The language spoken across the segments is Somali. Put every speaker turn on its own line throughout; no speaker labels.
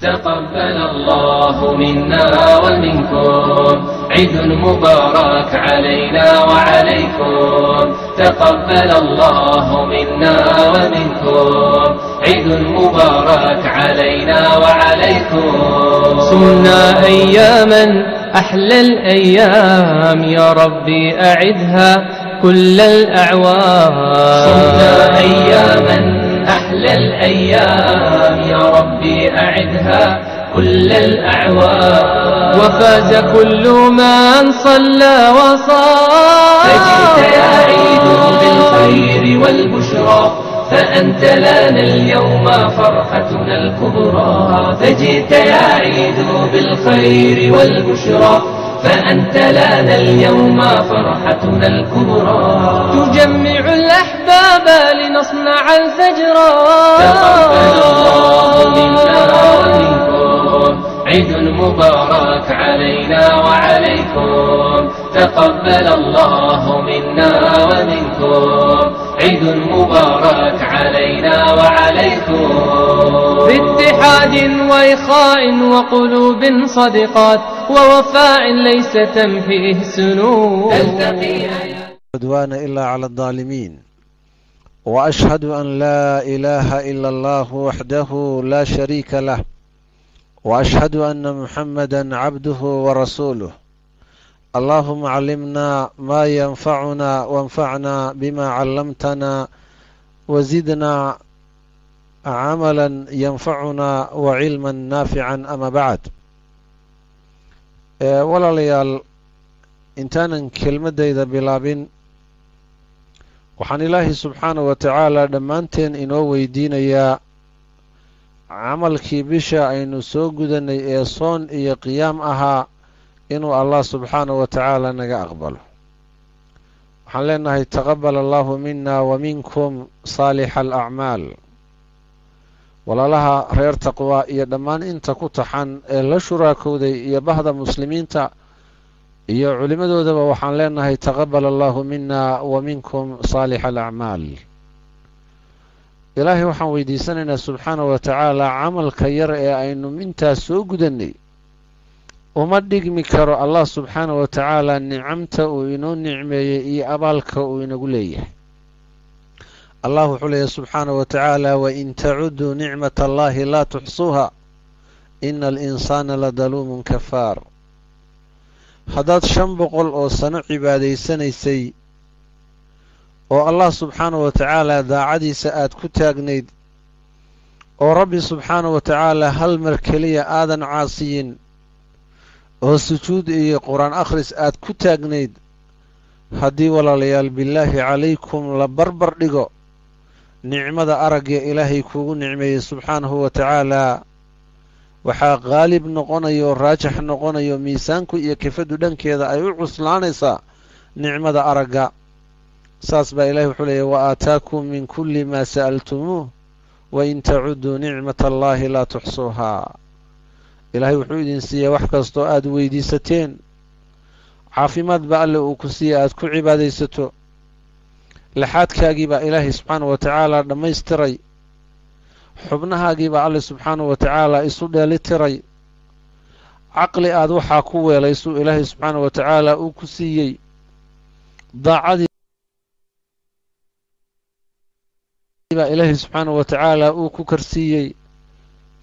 تقبل الله منا ومنكم عيد مبارك علينا وعليكم. تقبل الله منا ومنكم عيد مبارك علينا وعليكم.
صمنا أياما أحلى الأيام يا ربي أعدها كل الأعوام.
صمنا أياما أحلى الأيام يا ربي أعدها كل الأعوام.
وفاز كل من صلى وصام.
فجئت يا عيد بالخير والبشرى فأنت لنا اليوم فرحتنا الكبرى. فجئت يا عيد بالخير والبشرى فأنت لنا اليوم فرحتنا الكبرى.
تجمع الأحباب لنصنع الفجر.
تقبل الله منا ومنكم عيد مبارك علينا وعليكم. تقبل الله منا ومنكم عيد مبارك علينا وعليكم.
باتحاد وإخاء وقلوب صدقات ووفاء ليس تمحيه السنون.
عدوان إلا على الظالمين، وأشهد أن لا إله إلا الله وحده لا شريك له، وأشهد أن محمدا عبده ورسوله. اللهم علمنا ما ينفعنا وانفعنا بما علمتنا وزدنا عملا ينفعنا وعلما نافعا. أما بعد، walaalayaal intaanan kelmadayda bilaabin waxaan ilaahay subxaanahu wa tacaala dhammaanteen inoo weydiinayaa camalkii bisha aynu soo gudanay ee soon iyo qiyaam ahaa inuu allah subxaanahu wa tacaala naga aqbalo. waxaan leenahay taqabal allahu mina wa minkum saalixa alacmaal. walaalaha reer taqwa iyo dhammaan inta ku taxan ee la shuraakowday iyo bahda muslimiinta iyo culimmadoodaba waxaan leenahay taqabal allahu mina wa minkum saalixa alacmaal. ilaahay waxaan weydiisanaynaa subxaanahu wa tacaala camalka yar ee aynu intaas soo gudannay uma dhigmi karo allah subxaanahu wa tacaala nicamta uu inoo nicmeeyey iyo abaalka uu inagu leeyahay. allah wuxuu leeyahy subxaanahu wa tacaala wain tacuduu nicmat allahi laa tuxsuuha ina alinsaana ladaluumun kafaar. haddaad 500 oo sano cibaadaysanaysay oo allah subxaanahu wa tacaala daacadiisa aad ku taagnayd oo rabbi subxaanahu wa tacaala hal mar keliya aadan caasiyin oo sujuud iyo qur-aan akhris aad ku taagnayd, haddii walaalayaal bilaahi calaykum la barbar dhigo nicmada aragga ilaahay kuugu nicmeeyey subxaanahu wa tacaala, waxaa qaalib noqonayo raajax noqonayo miisaanku iyo kafadu dhankeeda ay u cuslaanaysaa nicmada aragga. saas baa ilahay wuxuu leeyahy wa aataakum min kulli maa sa'altumuuh wain tacuduu nicmata allaahi laa tuxsuuhaa. ilaahay wuxuu idin siiyey wax kastoo aad weydiisateen. caafimaad baa alle uu ku siiyey aad ku cibaadaysato. laxaadkaagii baa ilaahay subxaanahu wa tacaala dhammaystiray. xubnahaagii baa alle subxaanahu wa tacaala isu dheelitiray. caqli aad waxaa ku weelaysuu ilaahay subxaanahu wa tacaala uu ku siiyey. daacadii baa ilaahay subxaanahu wa tacaala uu ku karsiiyey.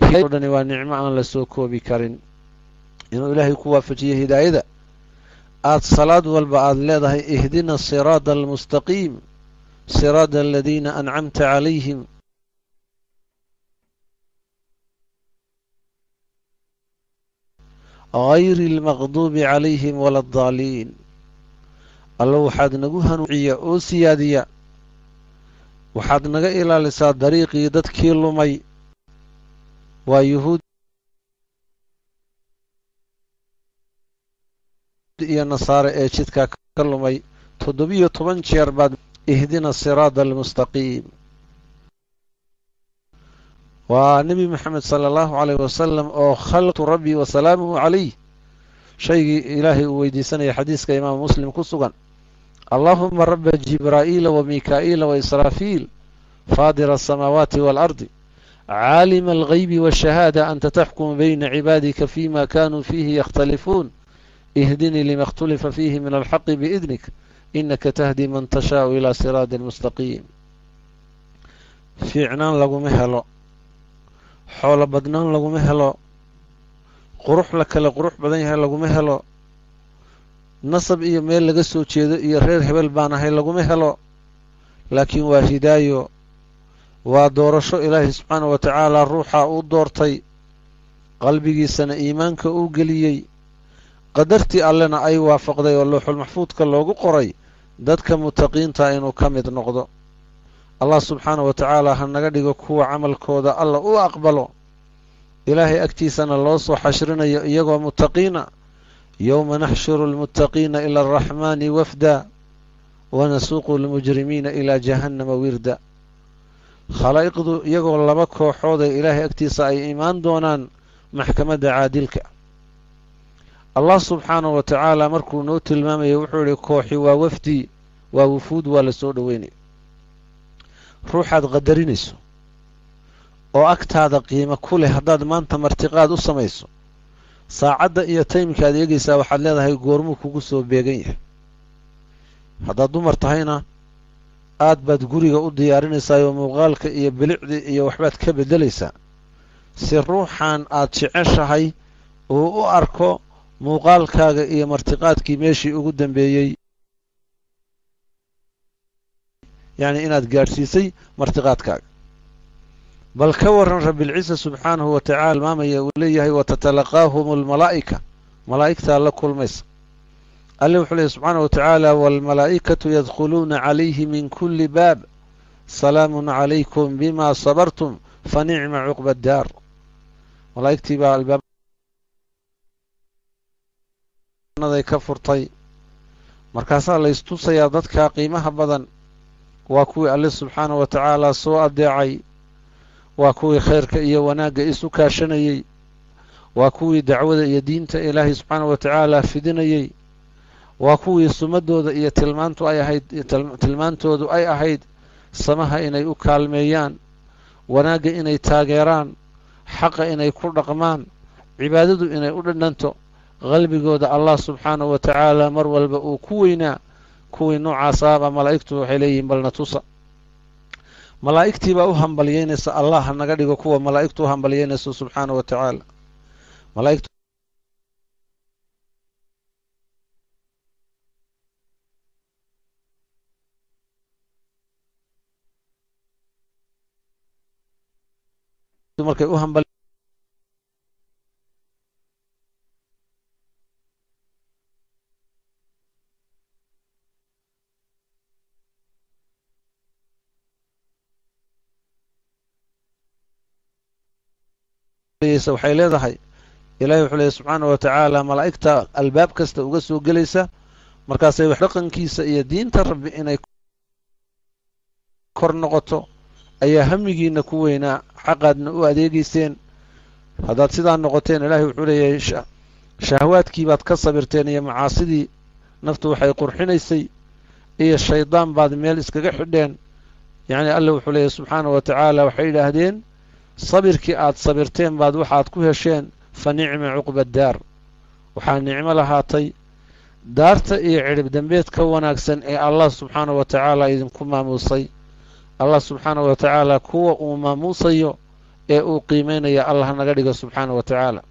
o dhani waa nicmo aan la soo koobi karin. inuu ilaahay ku waafajiyo hidaayada aad salaad walba aad leedahay ihdina siraada almustaqiim siraada aladiina ancamta calayhim gayri almaqduubi calayhim wala addaaliin. alla waxaad nagu hanuuciya oo siyaadiya, waxaad naga ilaalisaa dariiqii dadkii lumay, waa yuhuud iyo nasaare ee jidkaa ka lumay. 17 jeer baad ihdina siraada almustaqiim. waa nebi moxamed sala allahu calayh wasalam oo khalqtu rabbi wa salaamuhu calayh shaygii ilaahay uu weydiisanaya xadiiska imaamu muslim ku sugan. allaahuma rabba jibraa'iila wa mikaa'iila wa israafiil faadira asamaawaati waalardi عالم الغيب والشهادة أنت تحكم بين عبادك فيما كانوا فيه يختلفون اهدني لما اختلف فيه من الحق بإذنك إنك تهدي من تشاء إلى صراط مستقيم. fiicnaan laguma helo, xoolo badnaan laguma helo, qurux la kale qurux badan yahay laguma helo, nasab iyo meel laga soo jeedo iyo reer hebel baan ahay laguma helo, laakiin waa hidaayo, waa doorasho ilaahay subxaanahu wa tacaala ruuxa uu doortay qalbigiisana iimaanka uu geliyey, qadartii allena ay waafaqday oo looxul maxfuudka loogu qoray dadka mutaqiinta inuu ka mid noqdo. allah subxaanahu wa tacaala ha naga dhigo kuwa camalkooda alla u aqbalo, ilaahay agtiisana loo soo xashrinayo iyagoo mutaqiina. yowma naxshuru lmuttaqiina ila araxmaani wafda wanasuuqu lmujrimiina ilaa jahannama wirda. khalaa'iqdu iyagoo laba kooxooday ilaahay agtiisa ay imaan doonaan maxkamadda caadilka. allah subxaanahu wa tacaala markuu noo tilmaamayo wuxuu idhi kooxi waa wafdi, waa wufuud, waa la soo dhoweynaya. ruuxaad qadarinayso oo agtaada qiimo ku leh haddaad maanta martiqaad u samayso, saacadda iyo taymka aad eegaysaa waxaad leedahay goormuu kugu soo beegan yahay. haddaad dumar tahayna aad baad guriga u diyaarinaysaa oo muuqaalka iyo bilicdii iyo waxbaad ka beddelaysaa si ruuxan aad jeceshahay uu u arko muuqaalkaaga iyo martiqaadkii meeshii ugu dambeeyey, yacni inaad gaadhsiisay martiqaadkaaga. bal ka waran rabbilciisa subxaanahu wa tacaala tilmaamaya uu leeyahay watatalaqaahum almalaa'ika, malaa'igtaa la kulmaysa. alle wuxuu leeyahy subxaanahu wa tacaala waalmalaa'ikatu yadkhuluuna calayhi min kulli baab salaamun calaykum bima sabartum fa nicma cuqba addaar. malaa'igtii baa albaabnaday ka furtay, markaasaa la istusayaa dadka qiimaha badan waa kuwii alle subxaanahu wa tacaala soo adeecay, waa kuwii khayrka iyo wanaagga isu kaashanayey, waa kuwii dacwada iyo diinta ilaahay subxaanahu wa tacaala fidinayey, waa kuwii sumadooda iyo tilmaantoodu ay ahayd samaha inay u kaalmeeyaan, wanaagga inay taageeraan, xaqa inay ku dhaqmaan, cibaadadu inay u dhandhanto, qalbigooda allah subxaanahu wa tacaala mar walba uu ku weynaa. kuwii noocaasaaba malaa'igtu waxay leeyihiin balna tusa. malaa'igtii baa u hambalyeynaysa, allah ha naga dhigo kuwa malaa'igtu u hambalyeynayso subxaanahu wa tacaala. malaa'igtu markay u hambal waxay leedahay, ilaahay wuxuu leeyahy subxaanahu wa tacaala malaa'igta albaab kasta uga soo gelaysa, markaasay wax dhaqankiisa iyo diinta rabbi inay kor noqoto ayaa hamigiina ku weynaa, xaqaadna u adeegayseen. haddaad sidaa noqoteen ilaahay wuxuu leeyahay shahwaadkii baad ka sabirteen iyo macaasidii naftu waxay qurxinaysay iyo shaydaan baad meel iskaga xidheen. yacni alle wuxuu leeyahy subxaanahu wa tacaala waxay yidhaahdeen sabirkii aad sabirteen baad waxaad ku hesheen fa nicma cuqba addaar, waxaa nicmo lahaatay daarta iyo cidhib dembeed ka wanaagsan ee allah subxaanahu wa tacaala idinku maamuusay. allah subxaanahu wa tacaala kuwa uu maamuusayo ee uu qiimeynaya allah naga dhigo subxaanahu wa tacaala.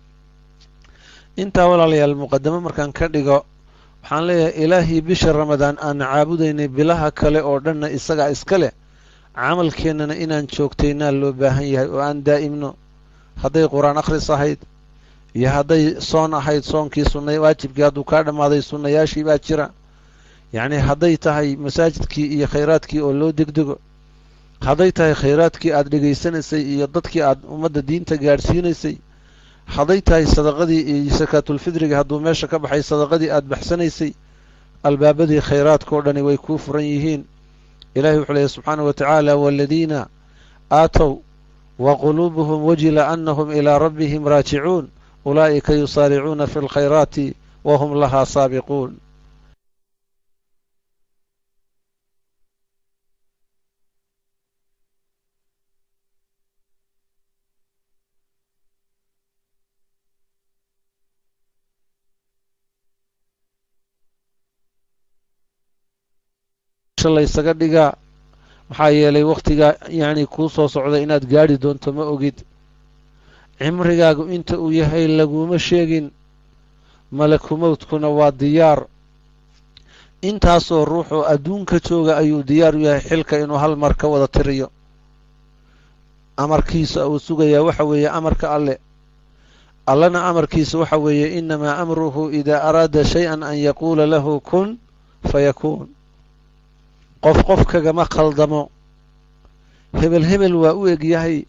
intaa walaalayaal muqadamo markaan ka dhigo, waxaan leeyahay ilaahii bisha ramadaan aan caabudaynay bilaha kale oo dhanna isagaa iska leh, camalkeennana inaan joogtaynaa loo baahan yahay oo aan daa'imno. hadday qur-aan akhris ahayd iyo hadday soon ahayd, soonkii sunna waajibkii hadduu kaa dhammaaday sunnayaashii baa jira. yacni hadday tahay masaajidkii iyo khayraadkii oo loo degdego, hadday tahay khayraadkii aad dhegaysanaysay iyo dadkii aad ummadda diinta gaadhsiinaysay, hadday tahay sadaqadii iyo sakaatulfidriga hadduu meesha ka baxay sadaqadii aad baxsanaysay, albaabadii khayraadka oo dhani way kuu furan yihiin. ilahi wuxuu leeyahy subxaanahu wa tacaala waaladiina aatow wa quluubuhum wajila annahum ilaa rabbihim raajicuun ulaa'ika yusaaricuuna fi lkhayraati wa hum lahaa saabiquun. rajo laysaga dhigaa maxaa yeelay wakhtigaa yacni kuu soo socda inaad gaadhi doonto ma ogid cimrigaagu inta uu yahay laguma sheegin malakumowdkuna waa diyaar intaasoo ruuxoo adduunka jooga ayuu diyaar u yahay xilka inuu hal mar ka wada tiriyo amarkiisa uu sugayaa waxa weeye amarka alle allana amarkiisa waxa weeye inamaa amruhu idaa araada shay-an an yaquula lahu kun fayakuun qof kagama khaldamo hebel hebel waa u eg yahay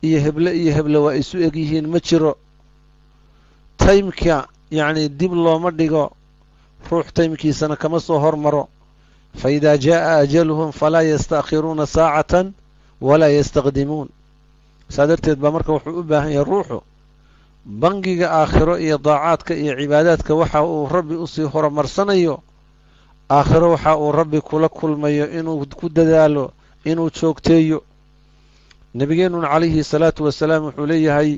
iyo heble waa isu eg yihiin ma jiro taymka yacni dib looma dhigo ruux taymkiisana kama soo hormaro fa idaa jaa'a ajaluhum falaa yastaakhiruuna saacatan walaa yastaqdimuun saa darteed baa marka wuxuu u baahan yahay ruuxu bangiga aakhiro iyo daacaadka iyo cibaadaadka waxa uu rabbi usii horumarsanayo aakhiro waxa uu rabbi kula kulmayo inuu ku dadaalo inuu joogteeyo nebigeennuna calayhi salaatu wasalaam wuxuu leeyahay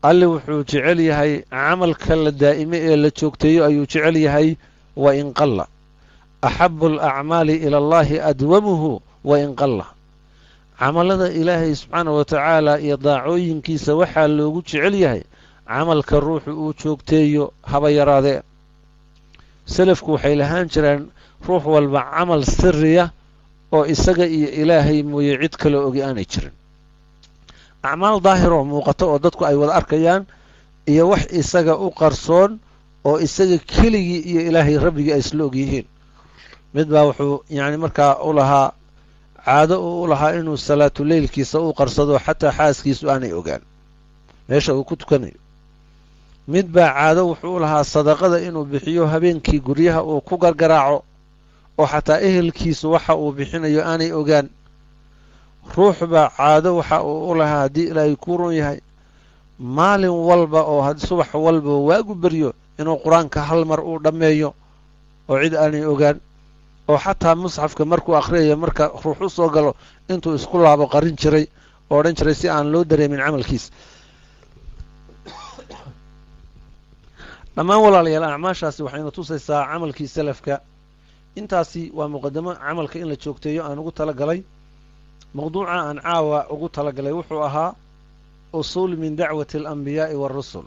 alle wuxuu jecel yahay camalka la daa'ime ee la joogteeyo ayuu jecel yahay wa in qalla axabu alacmaali ila allahi adwamuhu wa in qalla camalada ilaahay subxaana wa tacaala iyo daacooyinkiisa waxaa loogu jecel yahay camalka ruuxu uu joogteeyo haba yaraadee selafku waxay lahaan jireen ruux walba camal siriya oo isaga iyo ilaahay mooye cid kale ogi aanay jirin acmaal daahiroo muuqato oo dadku ay wada arkayaan iyo wax isaga u qarsoon oo isaga keligii iyo ilaahay rabbigii ay isla og yihiin mid baa wuxuu yacni markaa u lahaa caado uu u lahaa inuu salaatuleylkiisa u qarsado xataa xaaskiisu aanay ogaan meesha uu ku tukanayo mid baa caado wuxuu u lahaa sadaqada inuu bixiyo habeenkii guryaha uu ku gargaraaco oo xataa ehelkiisu waxa uu bixinayo aanay ogaan ruux baa caado waxa uu u lahaa haddii ilaahay kuu ron yahay maalin walba oo subax walba waagu beryo inuu qur-aanka hal mar uu dhammeeyo oo cid aanay ogaan oo xataa musxafka markuu akhriyayo marka ruux u soo galo intuu isku laabo qarin jiray oo odhan jiray si aan loo dareemin camalkiisa dhammaan walaalayaal acmaashaasi waxayna tusaysaa camalkii salafka intaasi waa muqadamo camalka in la joogteeyo aan ugu talagalay mawduuca aan caawa ugu talagalay wuxuu ahaa usuul min dacwati alambiyaa'i waarusul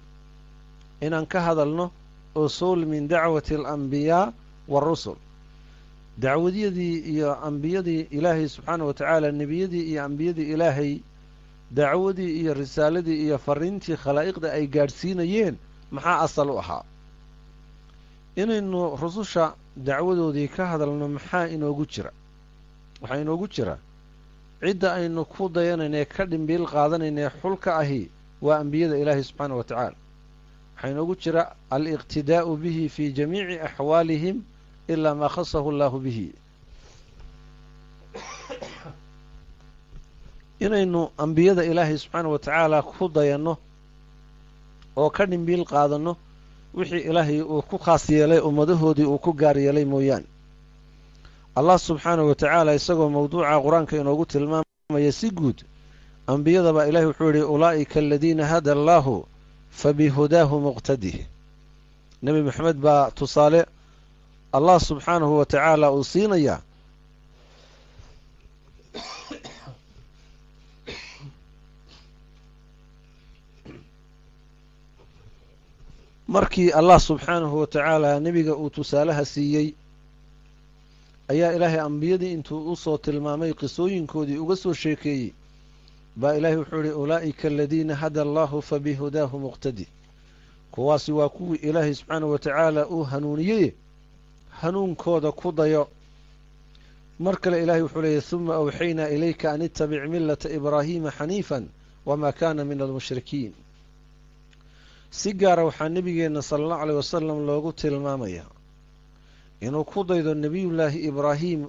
inaan ka hadalno usuul min dacwati alambiyaa waarusul dacwadiyadii iyo ambiyadii ilaahay subxaana wa tacaala nebiyadii iyo ambiyadii ilaahay dacwadii iyo risaaladii iyo fariintii khalaa'iqda ay gaadhsiinayeen maxaa asal u ahaa inaynu rususha dacwadoodii ka hadalno maxaa inoogu jira waxaa inoogu jira cidda aynu ku dayanaynae ka dhimbiil qaadanaynae xulka ahi waa ambiyada ilaahay subxaana wa tacaala waxaa inoogu jira aliqtidaa'u bihi fii jamiici axwaalihim ilaa maa khasahu allaahu bihi inaynu ambiyada ilaahay subxaana wa tacaala ku dayanno oo ka dhimbiil qaadanno wixii ilaahay uu ku khaas yeelay ummadahoodii uu ku gaar yeelay mooyaane allah subxaanahu wa tacaala isagoo mawduuca qur-aanka inoogu tilmaamaya si guud ambiyadaba ilahay wuxuu yidhi ulaa'ika aladiina hada allaahu fabihudaahu muqtadih nebi moxamed baa tusaale allah subxaanahu wa tacaala uu siinayaa markii allah subxaanahu wa tacaala nebiga uu tusaalaha siiyey ayaa ilaahay ambiyadii intuu u soo tilmaamay qisooyinkoodii uga soo sheekeeyey baa ilaahay wuxuu yidhi ulaa'ika aladiina hada allaahu fabihudaahu muqtadi kuwaasi waa kuwii ilaahay subxaanahu wa tacaala uu hanuuniyey hanuunkooda ku dayo mar kale ilaahay wuxuu leeyahy huma awxaynaa ilayka an ittabic millata ibraahiima xaniifan wamaa kaana min almushrikiin si gaara waxaa nebigeenna sala allahu aleyh wasalam loogu tilmaamayaa inuu ku daydo nebiyullaahi ibraahiim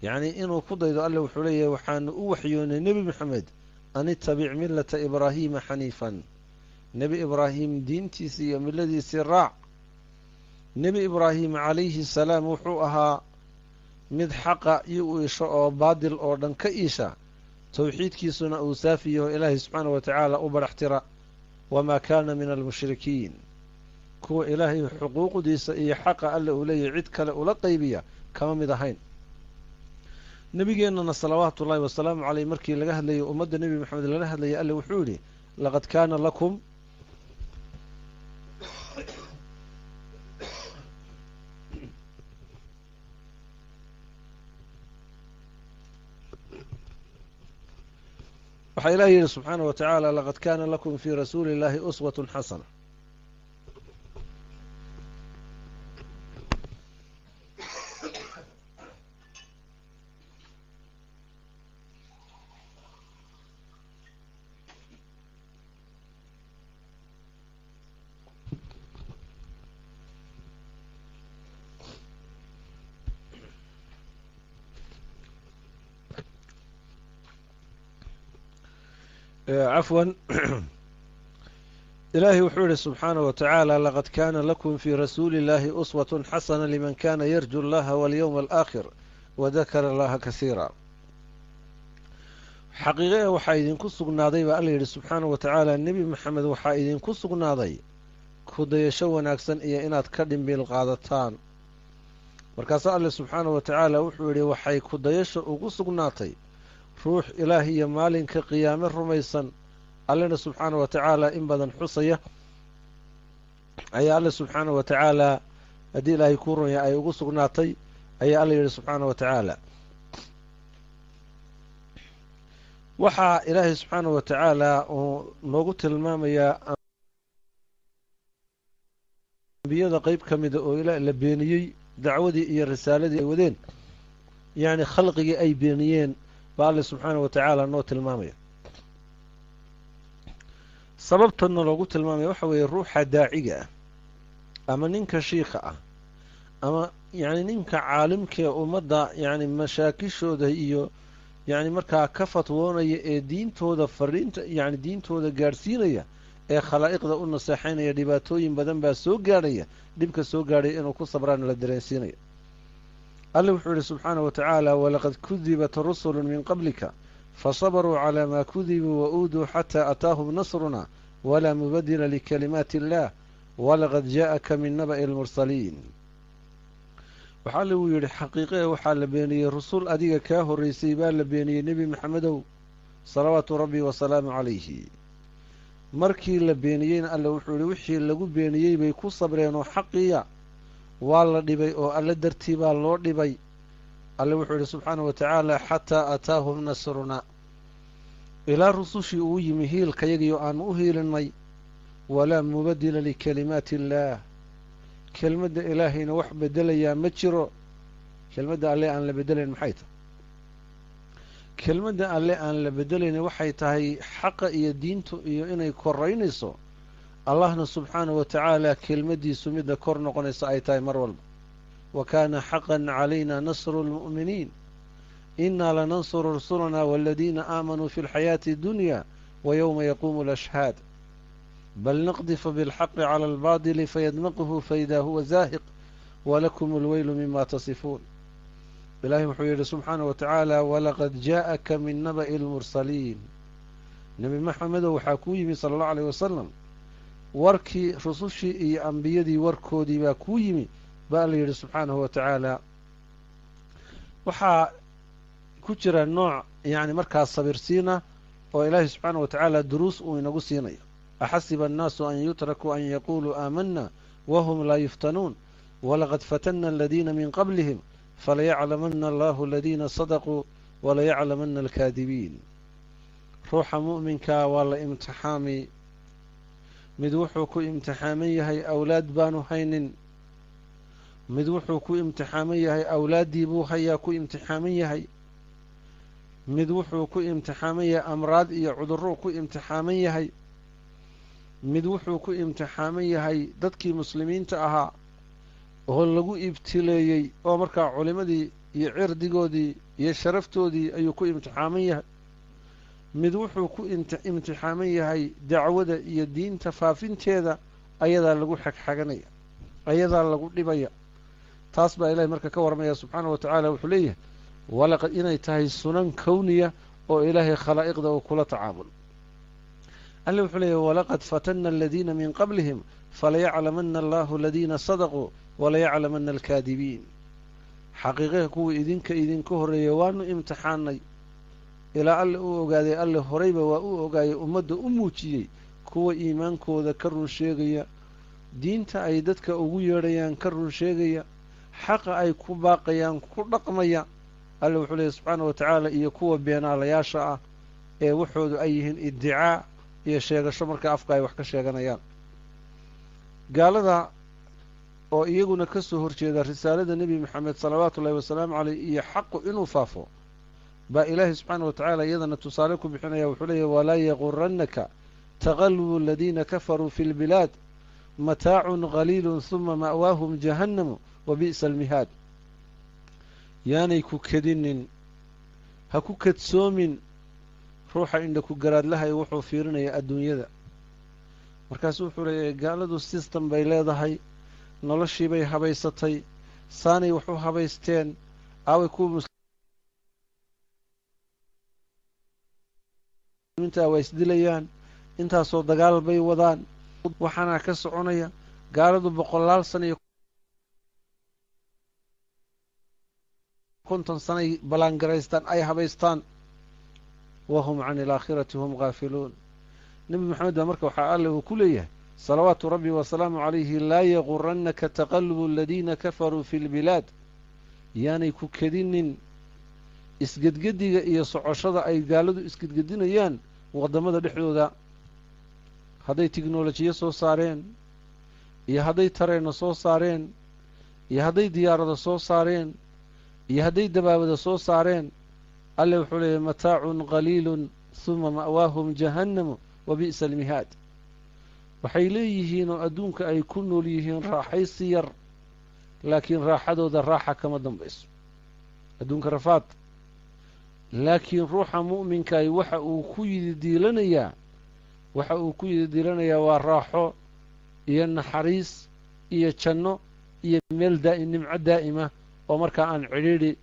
yacnii inuu ku daydo alle wuxuu leeyahay waxaanu u waxyoonay nebi moxamed an ittabic millata ibraahiima xaniifan nebi ibraahim diintiisii iyo milladiisii raac nebi ibraahim calayhi salaam wuxuu ahaa mid xaqa iyo u isho oo baadil oo dhan ka iisha towxiidkiisuna uu saafiyaho ilaahay subxaanahu wa tacaala u badhaxtira wamaa kaana min almushrikiin kuwa ilaahay xuquuqdiisa iyo xaqa alle uu leeyahay cid kale ula qaybiya kama mid ahayn nabigeenana salawaatu ullaahi wasalaamu caleyh markii laga hadlayay ummadda nebi maxamed lala hadlayay alle wuxuu yidhi laqad kaana lakum waxaa ilaah yidhi subxaanaه wa tacaala laqad kaana lakum fii rasuuli اllaahi uswaة xasana عفوا إلهي وحوله سبحانه وتعالى لقد كان لكم في رسول الله أسوة حسنة لمن كان يرجو الله واليوم الآخر وذكر الله كثيرا حقيقة وحايدين كسقناضي بأله سبحانه وتعالى النبي محمد وحايدين كسقناضي كودي شونا أكسن إيا إناد كردم بالقادتان مركز الله سبحانه وتعالى وحوله وحاي كودي شونا ruux ilaahiyo maalinka qiyaame rumaysan allena subxaana wa tacaala in badan xusaya ayaa alle subxaana wa tacaalaa haddii ilaahay kuu runya ay ugu sugnaatay ayaa alla yidhi subxaana wa tacaala waxaa ilaahay subxaana wa tacaalaa uu noogu tilmaamayaa ambiyada qeyb ka mida oo la beeniyey dacwadii iyo risaaladii ay wadeen yacni khalqigii ay beeniyeen baa alle subxaana wa tacaala noo tilmaamaya sababtana loogu tilmaamaya waxa weeye ruuxa daaciga ah ama ninka shiikha ah ama yacni ninka caalimkaee ummadda yacni mashaakishooda iyo yacni markaa ka fatwoonaya ee diintooda fariinta yacni diintooda gaadhsiinaya ee khalaa'iqda u naseexaynaya dhibaatooyin badan baa soo gaadhaya dhibka soo gaadhaya inuu ku sabraan la dareensiinaya alle wuxuu yihi subxaanaه wa tacaala walaqad kudibat rusulu min qablika fasabaruu calى ma kudibuu wauuduu xatى ataahum nasruna walaa mubadila likalimaati اllah walaqad jaءaka min naba'i اlmursaliin waxaa lagu yidhi xaqiiqee waxaa la beeniyey rusul adiga kaa horreysay baa la beeniyey nebi maxamedow salawaatu rabbi wasalaamu calayhi markii la beeniyeyna alle wuxuu yihi wixii lagu beeniyey bay ku sabreen oo xaqiya waa la dhibay oo alle dartii baa loo dhibay alle wuxuu yidhi subxaana wa tacaala xataa ataahum nasruna ilaa rusushii uu yimi hiilkayagiyo aanu u hiilinnay walaa mubadila likalimaati illaah kelmadda ilaahayna wax bedelayaa ma jiro kelmadda alle aan la bedelayn maxay tahay kelmadda alle aan la bedelayn waxay tahay xaqa iyo diintu iyo inay koraynayso allahna subxaanaه wa tacaala kelmaddiisu midda kor noqonaysa ay tahay mar walba wa kaana xaqan calayna nasru اlmu'miniin inaa lanansuru rusulana waladiina aamanuu fi اlxayaati اdunya wa yowma yaquumu اlashhaad bal naqdifu biاlxaqi calى اlbaadili fayadmaquhu faida huwa zaahiq walakum اlweylu mima tasifuun ilaahay wuxuu yidhi subxaanaه wa tacaala walaqad jaءaka min naba'i اlmursaliin nebi maxamedow waxaa kuu yimi sala اllahu alيyh wasalam warkii rusushii iyo ambiyadii warkoodii baa kuu yimi baa la yidhi subxaanahu wa tacaala waxaa ku jira nooc yacni markaas sabirsiina oo ilaahay subxaana wa tacaala duruus uu inagu siinayo axasiba annaasu an yutrakuu an yaquuluu aamanna wahum laa yuftanuun walaqad fatanna aladiina min qablihim falayaclamanna allahu aladiina sadaquu walayaclamanna alkaadibiin ruuxa mu'minkaa waa la imtixaami mid wuxuu ku imtixaaman yahay awlaad baanu haynin mid wuxuu ku imtixaaman yahay awlaaddii buu hayaa ku imtixaaman yahay mid wuxuu ku imtixaaman yahay amraad iyo cudurruu ku imtixaaman yahay mid wuxuu ku imtixaaman yahay dadkii muslimiinta ahaa oo lagu ibtileeyey oo markaa culimadii iyo cirdigoodii iyo sharaftoodii ayuu ku imtixaaman yahay mid wuxuu ku imtixaaman yahay dacwada iyo diinta faafinteeda ayadaa lagu xagxaganaya ayadaa lagu dhibaya taas baa ilahay marka ka warramaya subxaana wa tacaala wuxuu leeyahay walaqad inay tahay sunan kowniya oo ilaahay khalaa'iqda uu kula tacaamul alle wuxuu leeyahay walaqad fatanna aladiina min qablihim falayaclamanna allahu aladiina sadaquu walayaclamanna alkaadibiin xaqiiqaha kuwa idinka horeeya waanu imtixaanay ilaa alle uu ogaaday alle horeyba waa u ogaayay ummadda u muujiyey kuwa iimaankooda ka run sheegaya diinta ay dadka ugu yeedhayaan ka run sheegaya xaqa ay ku baaqayaan ku dhaqmaya alle wuxuu leeyahy subxaana wa tacaala iyo kuwa beenaalayaasha ah ee waxoodu ay yihiin iddicaa iyo sheegasho marka afka ay wax ka sheeganayaan gaalada oo iyaguna ka soo horjeeda risaalada nebi moxamed salawaatu ullahi wasalaamu caleyh iyo xaqu inuu faafo baa ilaahay subxaana wa tacaala iyadana tusaale ku bixinaya wuxuu leeyahy walaa yaqurannaka taqalubu aladiina kafaruu fi lbilaad mataacun qaliilun huma ma'waahum jahannamu wa bi'sa almihaad yaanay ku kedinin ha ku kadsoomin ruuxa indha ku garaadlahay wuxuu fiirinaya adduunyada markaasu wuxuu leeyahay gaaladu system bay leedahay noloshii bay habaysatay saanay wax u habaysteen aaway kuwa muslimiinta waa isdilayaan intaasoo dagaal bay wadaan waxaana ka soconaya gaaladu 100 sano iyo 50 sanay balaangaraystaan ay habaystaan wahum can ilaakhirati hum gaafiluun nebi moxamed baa marka waxaa alle uu ku leeyahay salawaatu rabbi wasalaamu calayhi laa yaqurannaka taqalubu aladiina kafaruu fi lbilaad yaanay ku kedinin isgedgediga iyo socoshada ay gaaladu isgedgedinayaan waddamada dhexdooda hadday tiknolojiyo soo saareen iyo hadday tareenna soo saareen iyo hadday diyaarada soo saareen iyo hadday dabaabada soo saareen alle wuxuu leeyahy mataacun qaliilun huma ma'waahum jahannamu wa bi'sa almihaad waxay leeyihiin oo adduunka ay ku nool yihiin raaxaysi yar laakiin raaxadooda raaxa kama dambayso adduunka rafaad laakiin ruuxa mu'minkaay waxa uu ku yididiilanayaa waa raaxo iyo naxariis iyo janno iyo meel nimco daa'ima oo markaa aan cidhiidhi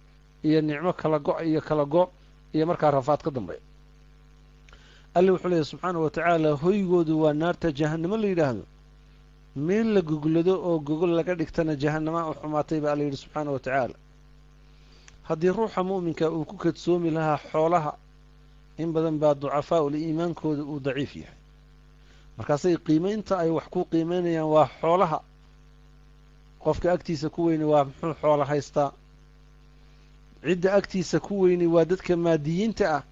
iyo nicmo kala go' iyo markaa rafaad ka dambeeya alle wuxuu leeyahy subxaana wa tacaala hoygoodu waa naarta jahannamo la yidhaahdo meel la goglado oo gogol laga dhigtana jahannama u xumaatay baa alla yidhi subxaana wa tacaala haddii ruuxa mu'minka uu ku kadsoomi lahaa xoolaha in badan baa ducafaa'ul iimaankooda uu daciif yahay markaasay qiimaynta ay wax ku qiimaynayaan waa xoolaha qofka agtiisa ku weyni waa muxuu xoola haystaa cidda agtiisa ku weyni waa dadka maadiyiinta ah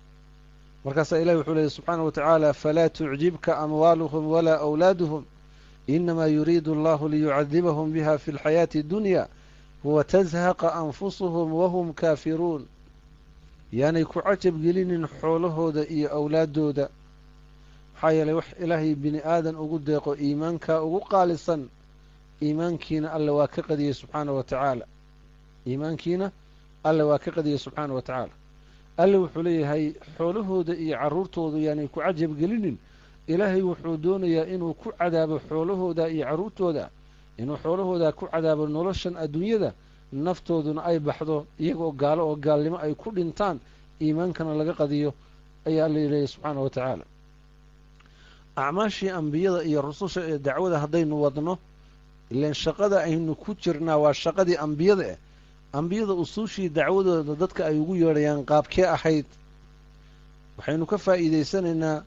markaasaa ilahi wuxuu leeyahy subxaana wa tacaala falaa tucjibka amwaaluhum walaa awlaaduhum inamaa yuriidu allahu liyucadibahum biha fi lxayaati addunya watazhaqa anfusuhum wahum kaafiruun yaanay ku cajab gelinin xoolahooda iyo awlaaddooda maxaa yeelay wax ilaahay bini aadan ugu deeqo iimaankaa ugu qaalisan iimaankiina alle waa ka qadiyey subxaana wa tacaala alle wuxuu leeyahay xoolahooda iyo carruurtooda yaanay ku cajab gelinin ilaahay wuxuu doonayaa inuu ku cadaabo xoolahooda iyo carruurtooda inuu xoolahooda ku cadaabo noloshan adduunyada naftooduna ay baxdo iyagoo gaalo oo gaalnimo ay ku dhintaan iimaankana laga qadiyo ayaa alla leeyahay subxaana wa tacaala acmaashii ambiyada iyo rususha ee dacwada haddaynu wadno ilaan shaqada aynu ku jirnaa waa shaqadii ambiyada ambiyada usuushii dacwadooda dadka ay ugu yeedhayaan qaabkee ahayd waxaynu ka faa'iidaysanaynaa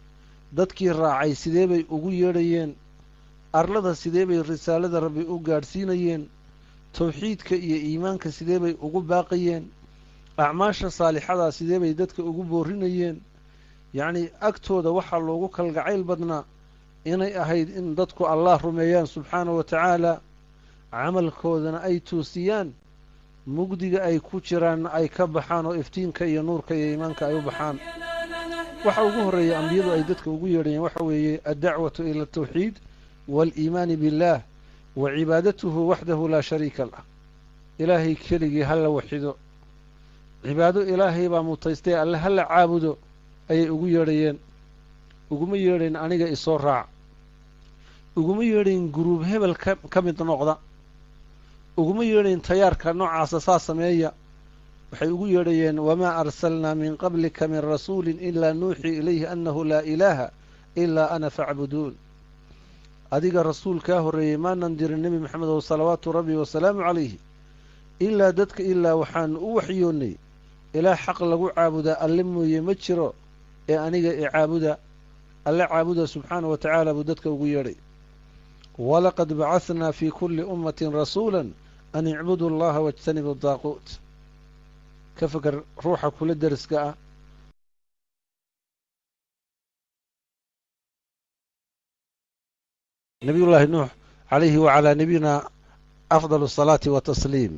dadkii raacay sidee bay ugu yeedhayeen arlada sidee bay risaalada rabbi u gaadhsiinayeen tawxiidka iyo iimaanka sidee bay ugu baaqayeen acmaasha saalixadaa sidee bay dadka ugu boorinayeen yacnii agtooda waxaa loogu kalgacayl badnaa inay ahayd in dadku allah rumeeyaan subxaana wa tacaala camalkoodana ay toosiyaan mugdiga ay ku jiraanna ay ka baxaan oo iftiinka iyo nuurka iyo iimaanka ay u baxaan waxa ugu horreeya ambiyadu ay dadka ugu yeedhayeen waxa weeye addacwatu ila altawxiid waaliimaani biاllaah wa cibaadatuhu waxdahu laa shariika lah ilaahay keligii ha la waxido cibaado ilaahay baa mutaystay alle ha la caabudo ayay ugu yeedhayeen uguma yeedhayn aniga isoo raac uguma yeedhayn guruub hebel ka mid noqda uguma yeedhayn tayaarka noocaasa saa sameeya waxay ugu yeedhayeen wamaa arsalnaa min qablika min rasuulin ilaa nuuxii ilayhi annahu laa ilaaha ilaa ana facbuduun adiga rasuul kaa horreeyey maanan dirin nebi maxamedow salawaatu rabbi wasalaamu calayhi ilaa dadka ilaa waxaanu u waxyoonnay ilaa xaq lagu caabudaa alle mooye ma jiro ee aniga i caabuda alle caabuda subxaanahu wa tacaala buu dadka ugu yeedhay walaqad bacahnaa fii kulli ummatin rasuula an icbudu allaha wاjtanibu daaquut ka fakar ruuxa kula deriska ah nabiyullaahi nuux calayhi wacalaa nabiyina afdal الsalaati watasliim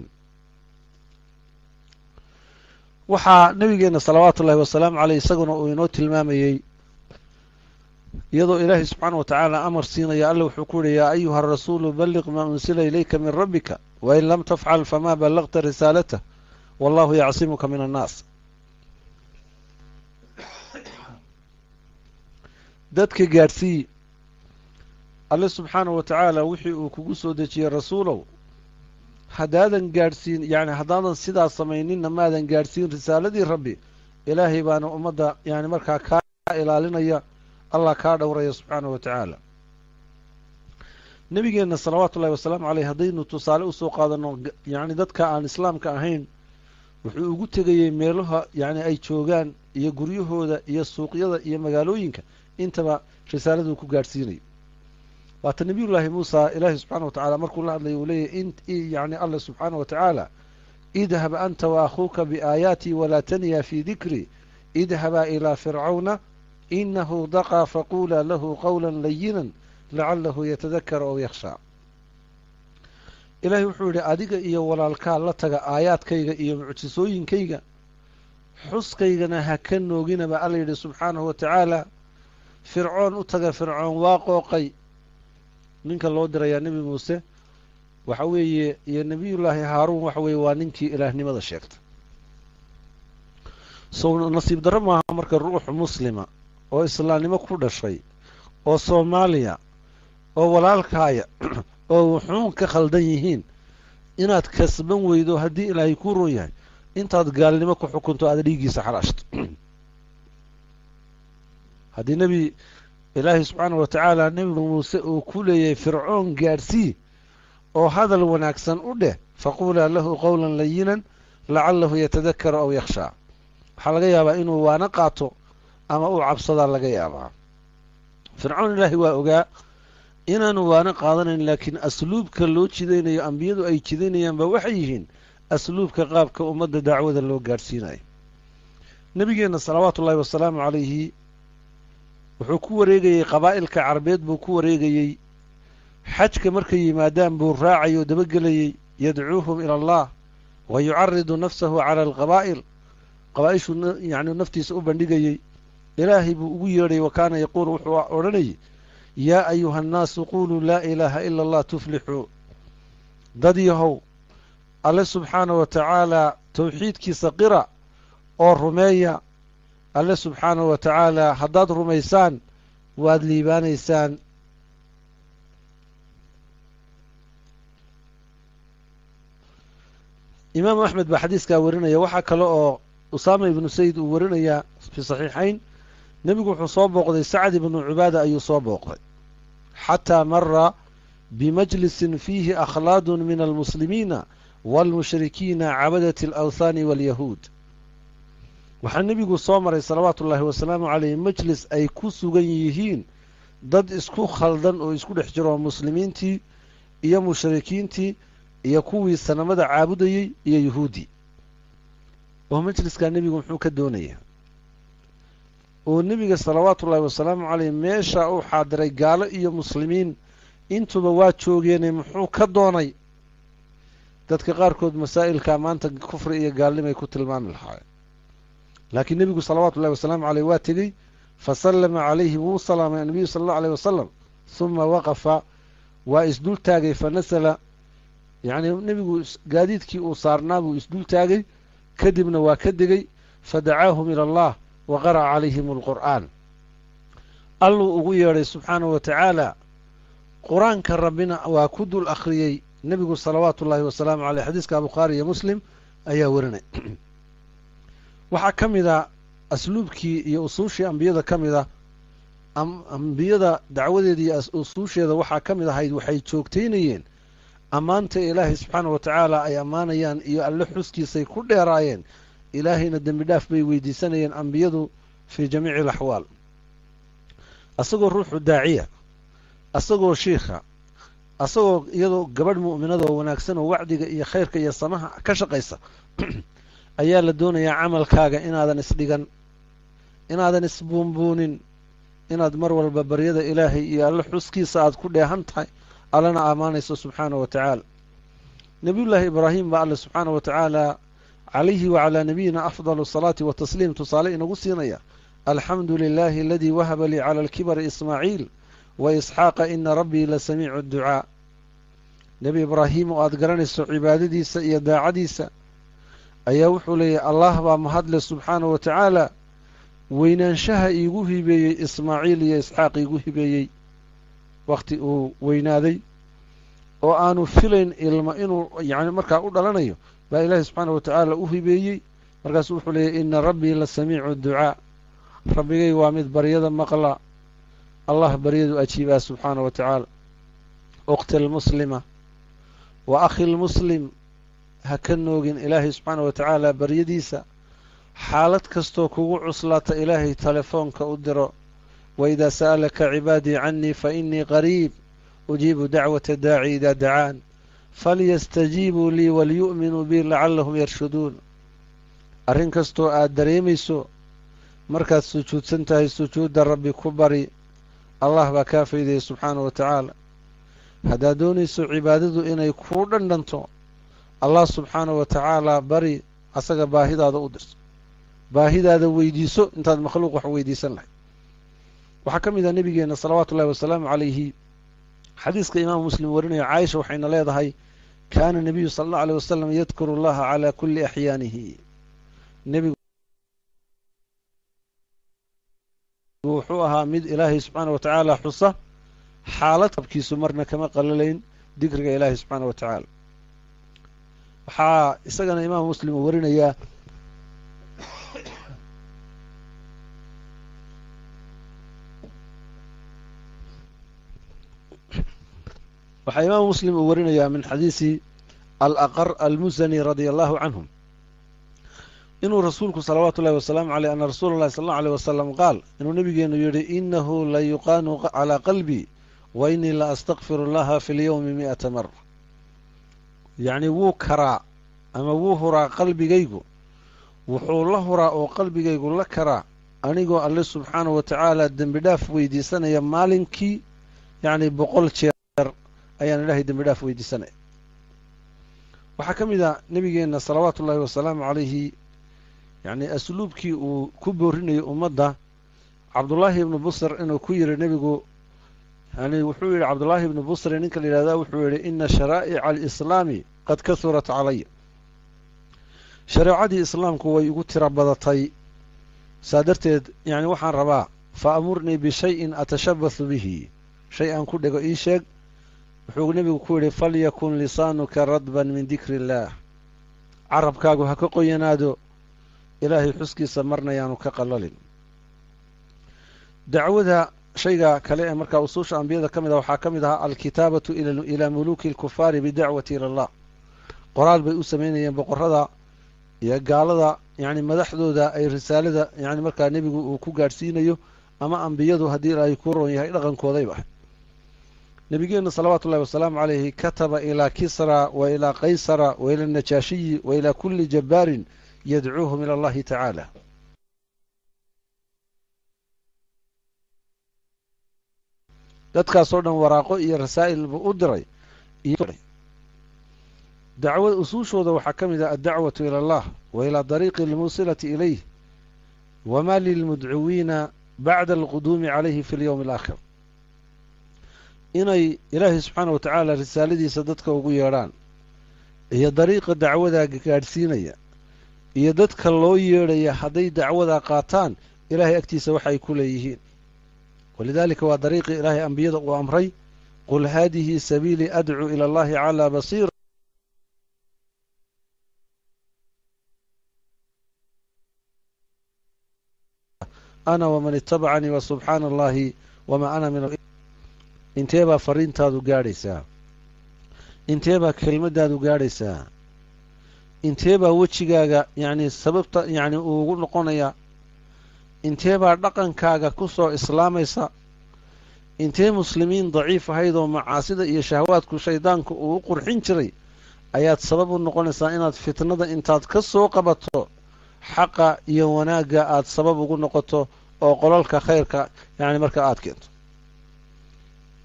waxaa nabigeenna salawaatu ullahi wasalaamu caleyh isaguna uu inoo tilmaamayey iyadoo ilaahay subxaana wa tacaala amar siinaya alle wuxuu ku yihi yaa ayuha arasuulu balliq maa unsila ilayka min rabbika wain lam tafcal famaa ballaqta risaalatah wallahu yacsimuka min annaas dadka gaadhsii alle subxaanahu wa tacaala wixii uu kugu soo dejiyey rasuulow haddaadan gaadhsiin yacni haddaadan sidaas samayninna maadan gaadhsiin risaaladii rabbi ilaahay baana ummadda yani markaa kaa ilaalinaya allah kaa dhowraya subxaanahu wa tacaala nebigeenna salawaatu ullahi wasalaamu caleyh haddaynu tusaale usoo qaadanno yacni dadka aan islaamka ahayn wuxuu ugu tegayey meelaha yacni ay joogaan iyo guryahooda iyo suuqyada iyo magaalooyinka intaba risaaladuu ku gaadhsiinayo waata nebiyullaahi muusa ilaahi subxaana wa tacaala markuu la hadlaya uu leeyahy yacni allah subxaana wa tacaala idhab anta wa akhuuka biaayaatii walaa taniya fii dikrii idhabaa ilaa fircawna inahu daqaa faquulaa lahu qowla layinan lacalahu yatadakara ow yakhshaa ilaahay wuxuu yidhi adiga iyo walaalkaa la taga aayaadkayga iyo mucjisooyinkayga xuskaygana ha ka nooginaba alla yidhi subxaanahu wa tacaala fircoon u taga fircoon waa qooqay ninka loo dirayaa nebi muuse waxa weeye iyo nebiyullaahi haaruun waxa weeye waa ninkii ilaahnimada sheegta sow nasiib darro maaha marka ruux muslima oo islaamnimo ku dhashay oo soomaaliya oo walaalkaaya oo wuxuun ka khaldan yihiin inaad kasban weydo haddii ilaahay kuu roon yahay intaad gaalnimo ku xukunto aada dhiiggiisa xaraashto haddii nebi ilaahay subxaana wa tacaala nebi muuse uu ku leeyahay fircoon gaadhsii oo hadal wanaagsan u dheh faquulaa lahu qowlan layinan lacalahu yatadakara aw yakhshaa waxaa laga yaabaa inuu waana qaato ama uu cabsadaa laga yaabaa fircoon ilaahay waa ogaa inaanu waana qaadanayn laakiin asluubka loo jidaynayo ambiyadu ay jidaynayaanba waxay yihiin asluubka qaabka ummadda dacwada loo gaadhsiinayo nebigeenna salawaatu ullahi wasalaamu calayhi wuxuu ku wareegayey qabaa'ilka carabeed buu ku wareegayey xajka markay yimaadaan buu raacay oo dabagelayey yadcuuhum ila allah wa yucaridu nafsahu cala alqabaa'il qabaa'ishuu yacni naftiisa u bandhigayey ilaahay buu ugu yeedhay wa kaana yaquulu wuxuu odhanayay yaa ayuha annaasu quuluu laa ilaaha ila allah tuflixuu dad yahow alle subxaana wa tacaala towxiidkiisa qira oo rumeeya alle subxaanahu wa tacaala haddaad rumaysaan waad liibaanaysaan imaamu axmed baa xadiiskaa warinaya waxaa kale oo usaama ibnu sayd uu warinayaa fi saxiixayn nebigu wuxuu soo booqday sacd ibnu cubaada ayuu soo booqday xataa mara bimajlisin fiihi akhlaadun min almuslimiina waalmushrikiina cabadati alawthaani waalyahuud waxaa nebigu soo maray salawaatu ullaahi wasalaamu caleyh majlis ay ku sugan yihiin dad isku khaldan oo isku dhex jiro muslimiintii iyo mushrikiintii iyo kuwii sanamada caabudayey iyo yuhuuddii oo majliskaa nebigu muxuu ka doonayaa oo nebiga salawaatu ullaahi wasalaamu caleyh meesha uu xaadiray gaalo iyo muslimiin intuba waa joogeene muxuu ka doonay dadka qaarkood masaa'ilkaa maanta kufri iyo gaalnimay ku tilmaami lahaayeen laakiin nebigu salawaatu ullahi wasalaamu caleyh waa tegey fasallama calayhi wuu salaamay annabiyu sala allahu aleyh wasalam huma waqafa waa isdul taagay fa nasala yacni nebigu gaadiidkii uu saarnaa buu isdul taagay kadibna waa ka degey fadacaahum ila allah wa qara'a calayhim alqur'aan alluu ugu yeedhay subxaanahu wa tacaala qur-aanka rabbina waa ku dul akhriyey nebigu salawaatu ullaahi wasalaamu caleyh xadiiska bukhaari iyo muslim ayaa warinay waxaa ka mid a asluubkii iyo usuushii ambiyada ka mid a ambiyada dacwadeeda iyo usuusheeda waxaa ka mid ahayd waxay joogtaynayeen ammaanta ilaahay subxaanahu wa tacaala ay ammaanayaan iyo alle xuskiisay ku dheeraayeen ilaahayna dembi dhaaf bay weydiisanayeen ambiyadu fii jamiici alaxwaal asagoo ruuxu daaciya asagoo shiikha asagoo iyadoo gabadh mu'minada oo wanaagsan oo wacdiga iyo khayrka iyo samaha ka shaqaysa ayaa la doonayaa camalkaaga inaadan isdhigan inaadan isbuunbuunin inaad mar walba baryada ilaahay iyo alle xuskiisa aad ku dheehan tahay allana ammaanayso subxaanahu wa tacaala nebiyullaahi ibraahim baa alle subxaanahu wa tacaala calayhi wacalaa nabiyina afdalu asalaati watasliim tusaale inagu siinaya alxamdu lilaahi aladii wahaba lii cala alkibari ismaaciil wa isxaaqa ina rabbii la samiicu adducaa nebi ibraahim oo aad garanayso cibaadadiisa iyo daacadiisa ayaa wuxuu leeyahy allah baa mahadle subxaanahu wa tacaala weynaanshaha iigu hibeeyey ismaaciil iyo isxaaq iigu hibeeyey wakhti uu weynaaday oo aanu filayn ilma inuu yacni markaa u dhalanayo baa ilaahi subxaanahu wa tacaala u hibeeyey markaasuu wuxuu leeyahy ina rabbii la samiicu ducaa rabbigay waa mid baryada maqla allah baryadu ajiibaa subxaanahu wa tacaala ukhti almuslima wa akhi lmuslim ha ka noogin ilaahay subxaanahu wa tacaala baryadiisa xaalad kastoo kugu cuslaata ilaahay telefoonka u diro waidaa sa'alaka cibaadii cannii fa innii qariib ujiibu dacwata daaci idaa dacaan falyastajiibuu lii waliyu'minuu bii lacallahum yarshuduun arrin kastoo aad dareemayso markaad sujuudsan tahay sujuudda rabbi ku bari allah baa kaa faydayay subxaanahu wa tacaala haddaad doonayso cibaadadu inay kuu dhandhanto allah subxaanahu wa tacaala bari asaga baahidaada u dirso baahidaada weydiiso intaad makhluuq wax weydiisan lahay waxaa ka mid ah nebigeenna salawaatu ullahi wasalaamu calayhi xadiiska imaamu muslim warinaya caaisha waxayna leedahay kaana nebiyu sala allahu aleyh wasalam yadkuru allaha calaa kulli axyaanihi nebigu wuxuu ahaa mid ilaahay subxaanahu wa tacaala xusa xaalad abkiisu marna kama qalalayn dikriga ilaahay subxaanahu wa tacaala waxaa isagana imaamu muslim uu warinayaa waxaa imaamu muslim uu warinayaa min xadiisi alaqar almusani radia allahu canhum inuu rasuulku salawaatu ullahi wasalaamu caleyh ana rasuula allahi sala allahu aleyh wasalam qaal inuu nebigeenu yidhi inahu la yuqaanu calaa qalbii wa innii la astakfiru allaha fi lyowmi 100 mara yacni wuu karaa ama wuu huraa qalbigaygu wuxuu la huraa oo qalbigaygu la karaa anigoo alle subxaanahu wa tacaala dembi dhaaf weydiisanaya maalinkii yacni 100 jeer ayaan ilaahay dembi dhaaf weydiisanaya waxaa ka mid a nebigeenna salawaatu ullahi wasalaamu calayhi yacni asluubkii uu ku boorinayo ummadda cabdullaahi ibnu busr inuu ku yidhi nebigu yani wuxuu yidhi cabdullaahi ibnu busri ninka la yidhahdaa wuxuu yidhi ina sharaa'ica alislaami qad kahurat calaya shareecadii islaamku way igu tira badatay saa darteed yani waxaan rabaa fa amurnii bishayin atashabahu bihi shay aan ku dhego ii sheeg wuxuu nebigu ku yidhi falyakun lisaanuka radban min dikri illaah carabkaagu ha ka qoyanaado ilaahay xuskiisa marna yaanu ka qalalin dacwada shayga kale ee markaa usuusha ambiyada ka mid ah waxaa ka mid ahaa alkitaabatu ilaa muluuki alkufaari bidacwati ila allah qoraal bay u samaynayeen boqorrada iyo gaalada yacni madaxdooda ay risaalada yani markaa nebigu uu ku gaadhsiinayo ama ambiyadu haddii ay ku roon yahay dhaqankoodayba nebigeenna salawaatu ullahi wasalaamu calayhi kataba ilaa kisra wa ilaa qaysara wa ila anajaashiyi wa ilaa kulli jabbaarin yadcuuhum ila allahi tacaala dadkaasoo dhan waraaqo iyo rasaa'il buu u diray dacwada usuushooda waxaa ka mid ah addacwatu ila allah wa ilaa dariiqi almuusilati ilayh wama lilmudcuwiina bacda alquduumi calayhi fi lyowmi alaakhir inay ilaahay subxaanahu wa tacaala risaaladiisa dadka ugu yeedhaan iyo dariiqa dacwadaa gaadhsiinaya iyo dadka loo yeedhaya hadday dacwadaa qaataan ilaahay agtiisa waxay ku leeyihiin walidaalika waa dariiqii ilaahay ambiyada uu amray qul haadihi sabiilii adcuu ila allahi calaa basiira ana waman itabacanii wa subxaana allahi wamaa ana min intee baa fariintaadu gaadhaysaa intee baa kelmaddaadu gaadhaysaa intee baa wejigaaga yacni sababta yacni uugu noqonayaa intee baa dhaqankaaga ku soo islaamaysa intee muslimiin daciif ahayd oo macaasida iyo shahwaadku shaydaanku uu u qurxin jiray ayaad sabab u noqonaysaa inaad fitnada intaad ka soo qabato xaqa iyo wanaagga aad sabab ugu noqoto oo qolalka khayrka yacni marka aad keento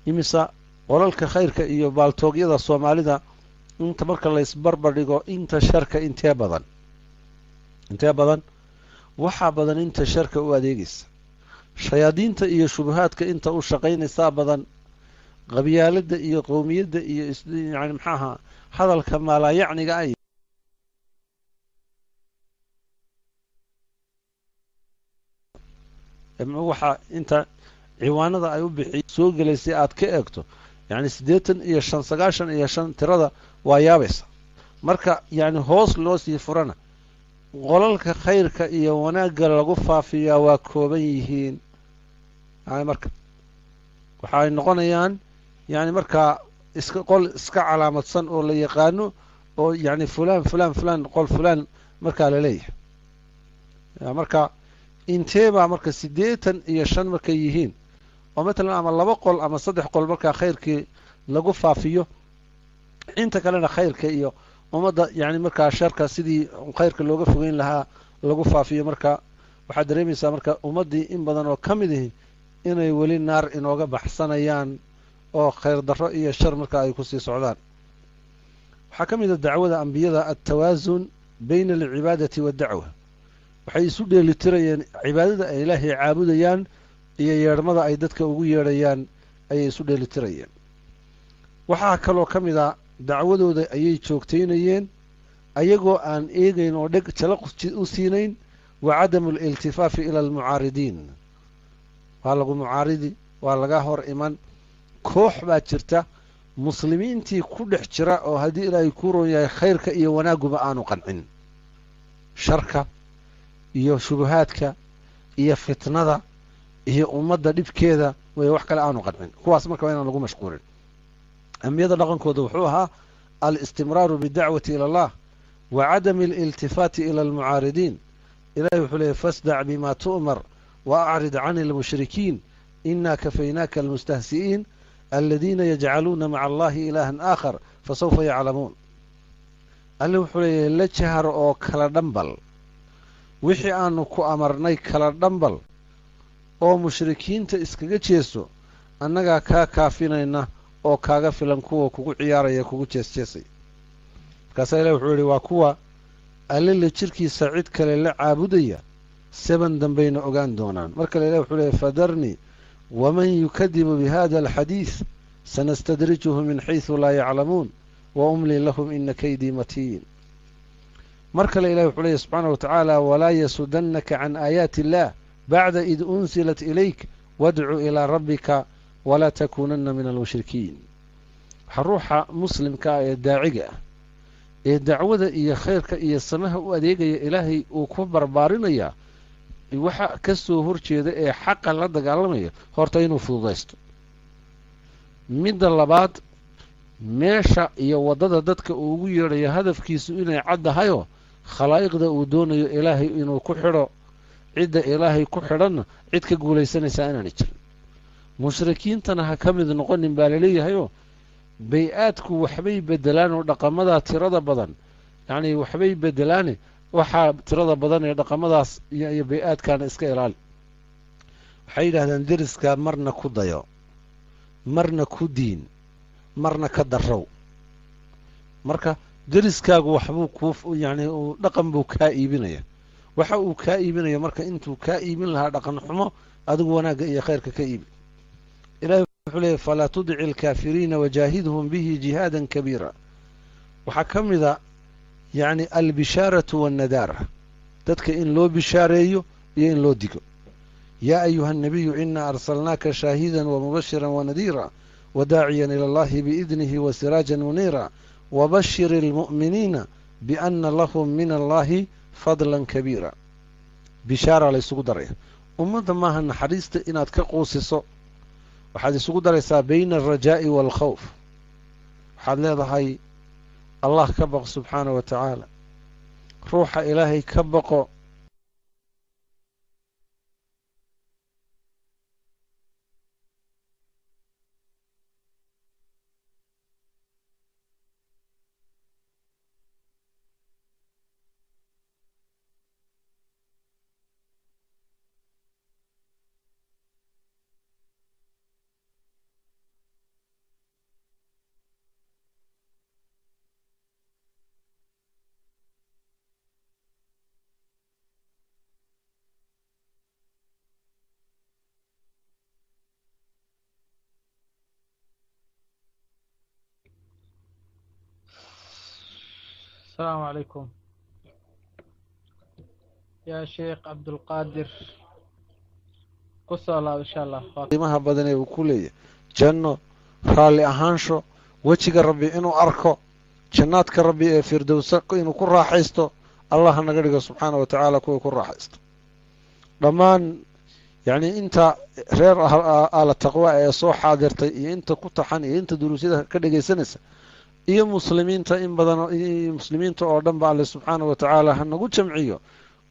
imisa qolalka khayrka iyo baaltoogyada soomaalida inta marka laysbarbar dhigo inta sharka intee badan waxaa badan inta sharka u adeegaysa shayaadiinta iyo shubahaadka inta u shaqaynaysaa badan qabyaaladda iyo qowmiyadda iyo yani maxaaha hadalka maalaayacniga ay waxaa inta ciwaanada ay u bixi soo gelaysay aad ka eegto yacni 85 95 tirada waa yaabaysa marka yacni hoos loo sii furana qolalka khayrka iyo wanaagga lagu faafiyaa waa kooban yihiin yani marka waxay noqonayaan yani markaa qol iska calaamadsan oo la yaqaano oo yacni fulaan qol fulaan markaa la leeyahay marka intee baa marka 85 markay yihiin oo matalan ama 2 qol ama 3 qol markaa khayrkii lagu faafiyo inta kalena khayrka iyo ummadda yani markaa sharka sidii khayrka looga fogeyn lahaa lagu faafiyo marka waxaad dareemaysaa marka ummaddii in badan oo ka mid ihi inay weli naar inooga baxsanayaan oo khayr darro iyo shar marka ay ku sii socdaan waxaa ka mid a dacwada ambiyada altawaasun bayna alcibaadati waddacwa waxay isu dheelitirayeen cibaadada ay ilaahay caabudayaan iyo yeedhmada ay dadka ugu yeedhayaan ayay isu dheelitirayeen waxaa kaloo ka mid a dacwadooda ayay joogtaynayeen ayagoo aan eegayn oo dheg jalaq u siinayn wa cadamu aliltifaafi ila almucaaridiin waa lagu mucaaridi waa laga hor iman koox baa jirta muslimiintii ku dhex jira oo haddii ilaahay kuu roon yahay khayrka iyo wanaagguba aanu qancin sharka iyo shubahaadka iyo fitnada iyo ummadda dhibkeeda way wax kale aanu qancin kuwaas marka waa inaan lagu mashquulin ambiyada dhaqankooda wuxuu ahaa alistimraaru bidacwati ila allah wa cadami aliltifaati ila almucaaridiin ilahay wuxuu leeyay fasdac bima tu'mar wa acrid can almushrikiin inaa kafaynaaka almustahsi'iin aladiina yajcaluuna maca allahi ilaahan aakhar fasawfa yaclamuun alle wuxuu leeyahay la jahar oo kala dhambal wixii aanu ku amarnay kala dhambal oo mushrikiinta iskaga jeeso annagaa kaa kaafinayna oo kaaga filan kuwa kugu ciyaaraya kugu jeesjeesay markaasaa ilahi wuxuu yidhi waa kuwa alle la jirkiisa cid kale la caabudaya seban dambayna ogaan doonaan mar kale ilahi wuxuu leeyahy fadarnii waman yukadibu bihada alxadiis sanastadrijuhu min xaysu laa yaclamuun wa umlii lahum ina kaydii matiin mar kale ilahi wuxuu leeyahy subxaana wa tacaala walaa yasudannaka can aayaati illaah bacda id unsilat ilayk wadcu ilaa rabbika walaa takuunanna min almushrikiin waxaa ruuxa muslimkaa ee daaciga ah ee dacwada iyo khayrka iyo samaha u adeegaya ilaahay uu ku barbaarinayaa waxa ka soo horjeeda ee xaqa la dagaalamaya horta inuu fududaysto midda labaad meesha iyo waddada dadka uu ugu yeedhayo hadafkiisu inay caddahayoo khalaa'iqda uu doonayo ilaahay inuu ku xidho cidda ilaahay ku xidhanna cid ka guulaysanaysaa inaanay jirin mushrikiintana ha ka mid noqonin baa laleeyahayoo bay-aadku waxbay beddelaan oo dhaqamadaa tirada badan yacnii waxbay beddelaane waxaa tirada badan ee dhaqamadaas iyo bay-aadkaana iska ilaali waxay yidhahdeen deriskaa marna ku dayo marna ku diin marna ka darrow marka deriskaagu waxbuu kuu yacni dhaqan buu kaa iibinaya waxa uu kaa iibinaya marka intuu kaa iibin lahaa dhaqan xumo adigu wanaagga iyo khayrka ka iibi ilahi wuxuu leeyahy falaa tudici alkaafiriina wajaahidhum bihi jihaadan kabiira waxaa ka mida yacni albishaaratu waannadaara dadka in loo bishaareeyo iyo in loo digo yaa ayuha annabiyu inaa arsalnaaka shaahidan wamubashiran wanadiira wadaaciyan ila allahi biidnihi wasiraajan muniira wabashir almu'miniina bianna lahum min allahi fadlan kabiira bishaara la ysugu daraya ummadda maaha naxariista inaad ka quusiso waxaad isugu daraysaa bayna alrajaa'i waalkhawf waxaad leedahay allah ka baq subxaana wa tacaala ruuxa ilaahay ka baqo
السلام عليكم يا شيخ عبد القادر قصة الله إن شاء الله
qiimaha badan ee uu ku leeyahay janno raalli ahaansho wejiga rabbi inuu arko jannaadka rabbi ee firdowsa inuu ku raaxaysto allah naga dhigo subxaana wa tacaala kuwa ku raaxaysto dhammaan yacni inta reer aala taqwa ee soo xaadirtay iyo inta ku taxan iyo inta duruusyada ka dhegaysanaysa iyo muslimiinta in badan muslimiinta oo dhan ba alle subxaana wa tacaala ha nagu jamciyo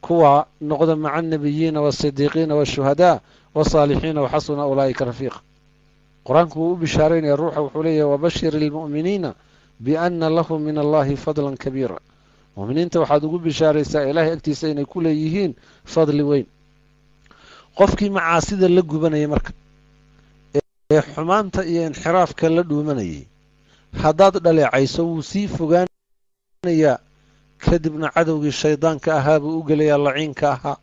kuwa noqda maca annabiyiina waasidiiqiina waashuhadaa wasaalixiina waxasuna ulaa'ika rafiiqa qur-aanku wuu u bishaaraynaya ruuxa wuxuu leeyahay wabashiri ilmu'miniina bianna lahum min allahi fadlan kabiira mu'miniinta waxaad ugu bishaaraysaa ilaahay agtiisa inay ku leeyihiin fadli weyn qofkii macaasida la gubanayay marka ee xumaanta iyo inxiraafka la dhuumanayay haddaad dhaleecayso wuu sii fogaanayaa kadibna cadowgii shaydaanka ahaa buu u gelayaa laciinka ahaa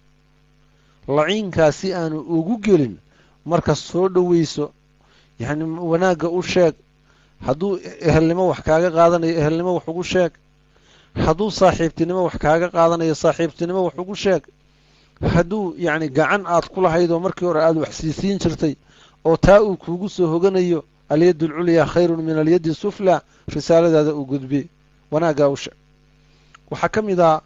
laciinkaa si aanu ugu gelin marka soo dhowayso yacni wanaagga u sheeg hadduu ehelnimo wax kaaga qaadanayo ehelnimo wax ugu sheeg hadduu saaxiibtinimo wax kaaga qaadanayo saaxiibtinimo wax ugu sheeg hadduu yacni gacan aad ku lahaydoo markii hore aad wax siisiin jirtay oo taa uu kuugu soo hoganayo alyaddu alculyaa khayrun min alyaddi suflaa risaaladaada uu gudbi wanaaggaa u sheeg waxaa ka mid ah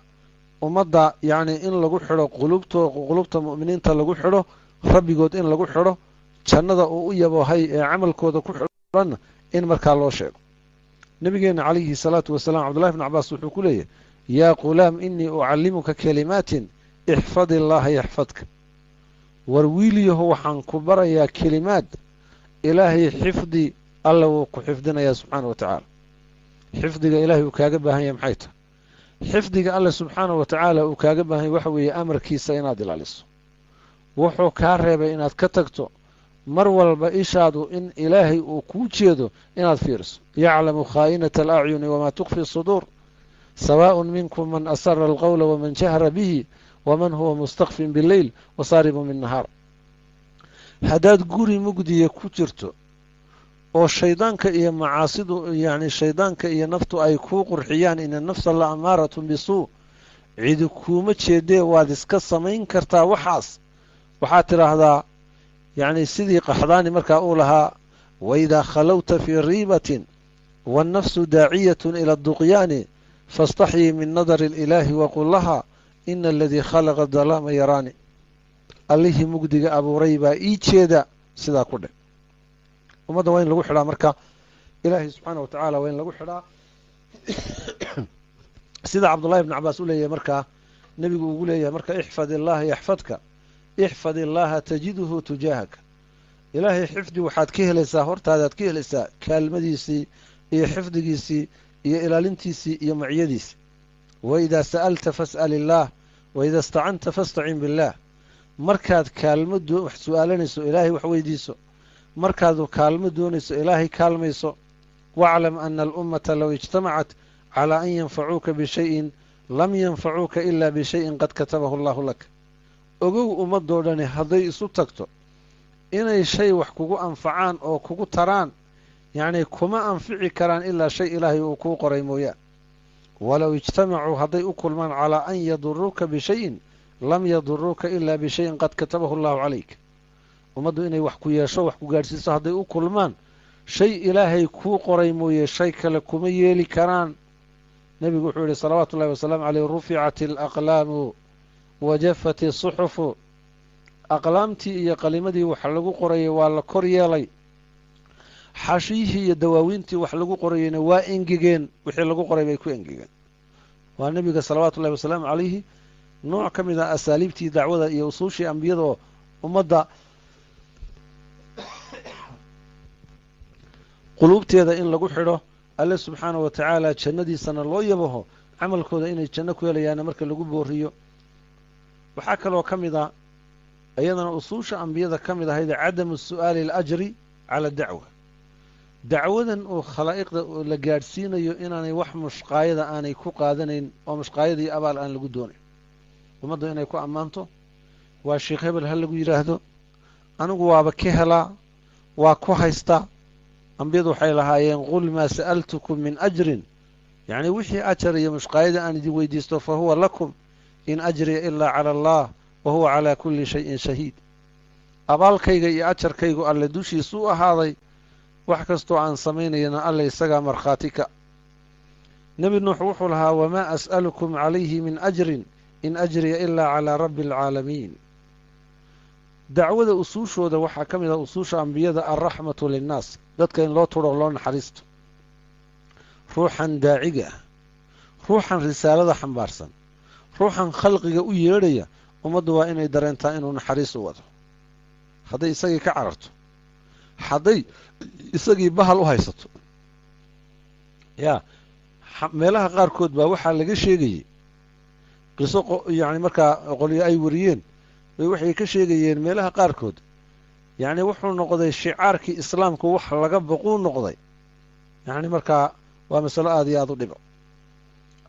ummadda yacni in lagu xidho qulubta mu'miniinta lagu xidho rabbigood in lagu xidho jannada uu u yaboohay ee camalkooda ku xidhanna in markaa loo sheego nebigeenna calayhi salaatu wasalaam cabdullahi bn cabaas wuxuu ku leeyahy yaa qulaam inii ucallimuka kalimaatin ixfad illaaha yaxfadka war wiilyaho waxaan ku barayaa kelimaad ilaahay xifdi alla wuu ku xifdinayaa subxaana wa tacaala xifdiga ilaahay uu kaaga baahan yahay maxay tahay xifdiga alle subxaana wa tacaala uu kaaga baahan yahy waxa weeye amarkiisa inaad ilaaliso wuxuu kaa reebay inaad ka tagto mar walba ishaadu in ilaahay uu kuu jeedo inaad fiiriso yaclamu khaa'inata alacyuni wamaa tukfi suduur sawaaءun minkum man asara alqowla waman jahra bihi waman huwa mustakfin bileyl wasaaribu min nahaar haddaad guri mugdiya ku jirto oo shaydaanka iyo macaasidu yacni shaydaanka iyo naftu ay kuu qurxiyaan ina nafsa la amaaratun bisuu cidi kuuma jeedee waad iska samayn kartaa waxaas waxaad tidhaahdaa yacni sidii qaxdaani markaa uu lahaa waidaa khalowta fii riibatin waannafsu daaciyatun ila aduqyaani faاstaxyii min nadari ilaahi waqul lahaa ina aladii khalaqa dalaama yaraani allihii mugdiga abuuray baa ii jeeda sidaa ku dheh ummadda waa in lagu xidhaa marka ilaahay subxaana wa tacaala waa in lagu xidhaa sida cabdullahi bn cabaas u leeyahay markaa nebigu ugu leeyahay marka ixfad illaaha yaxfadka ixfad illaaha tajiduhu tujaahaka ilaahay xifdi waxaad ka helaysaa hortaadaad ka helaysaa kaalmadiisii iyo xifdigiisii iyo ilaalintiisii iyo maciyadiisii waidaa sa'alta fas'al illaah waidaa istacanta fastacin billaah markaad kaalmo wax su'aalanayso ilaahay wax weydiiso markaad kaalmo doonayso ilaahay kaalmayso waclam ana alummata low ijtamacat calaa an yanfacuuka bishayin lam yanfacuuka ila bishayin qad katabahu allahu lak ogow ummadoo dhani hadday isu tagto inay shay wax kugu anfacaan oo kugu taraan yacnii kuma anfici karaan ilaa shay ilaahay uu kuu qoray mooyaan walow ijtamacuu hadday u kulmaan calaa an yaduruuka bishayin lam yaduruuka ilaa bishayin qad katabahu allahu calayk ummaddu inay wax ku yeesho wax ku gaadhsiiso hadday u kulmaan shay ilaahay kuu qoray mooye shay kale kuma yeeli karaan nebigu wuxuu yihi salawaatu ullahi wasalaamu caleyh ruficat alaqlaamu wajafat isuxufu aqlaamtii iyo qalimadii wax lagu qorayay waa la kor yeelay xashiyihii iyo dawaawiintii wax lagu qorayeyna waa engegeen, wixii lagu qoray bay ku engegeen. waa nebiga salawaatu ullahi wasalaamu calayhi nooc ka mid ah asaaliibtii dacwada iyo usuushii ambiyada oo ummadda quluubteeda in lagu xidho alle subxaanahu wa tacaala jannadiisana loo yabaho camalkooda inay janno ku helayaana marka lagu booriyo. waxaa kaloo ka mid a iyadana usuusha ambiyada ka mid ahayd cadamu su'aali alajri cala dacwa. dacwadan oo khalaa'iqda la gaadhsiinayo inaanay wax mushqaayada aanay ku qaadanayn oo mushqaayadii abaal aan lagu doonayn. ummadda inay ku ammaanto waa sheekh hebel ha lagu yidhaahdo, anigu waaba ka helaa, waa ku haystaa. ambiyadu waxay lahaayeen qul maa sa'altukum min ajrin, yacni wixii ajar iyo mushqaayada aan idin weydiisto fa huwa lakum in ajriya ilaa cala allah wa huwa calaa kulli shayin shahiid. abaalkayga iyo ajarkaygu alle dushiisu u ahaaday, wax kastoo aan samaynayana alle isagaa markhaati ka. nebi nuux wuxuu lahaa wamaa as'alukum calayhi min ajrin in ajriya ilaa calaa rabbi alcaalamiin. dacwada usuushooda waxaa ka mid ah usuusha ambiyada alraxmatu linnaas, dadka in loo turo loo naxariisto. ruuxan daaciga ah, ruuxan risaalada xambaarsan, ruuxan khalqiga u yeedhaya, ummaddu waa inay dareentaa inuu naxariis u wado. hadday isagii ka cararto, hadday isagii bahal u haysato, yaa meelaha qaarkood baa waxaa laga sheegayey qiso yacni markaa qolyo ay wariyeen bay waxay ka sheegayeen meelaha qaarkood yacni wuxuu noqday shicaarkii islaamku wax laga boquu noqday. yacni markaa waa masalo aad iyo aad u dhibo.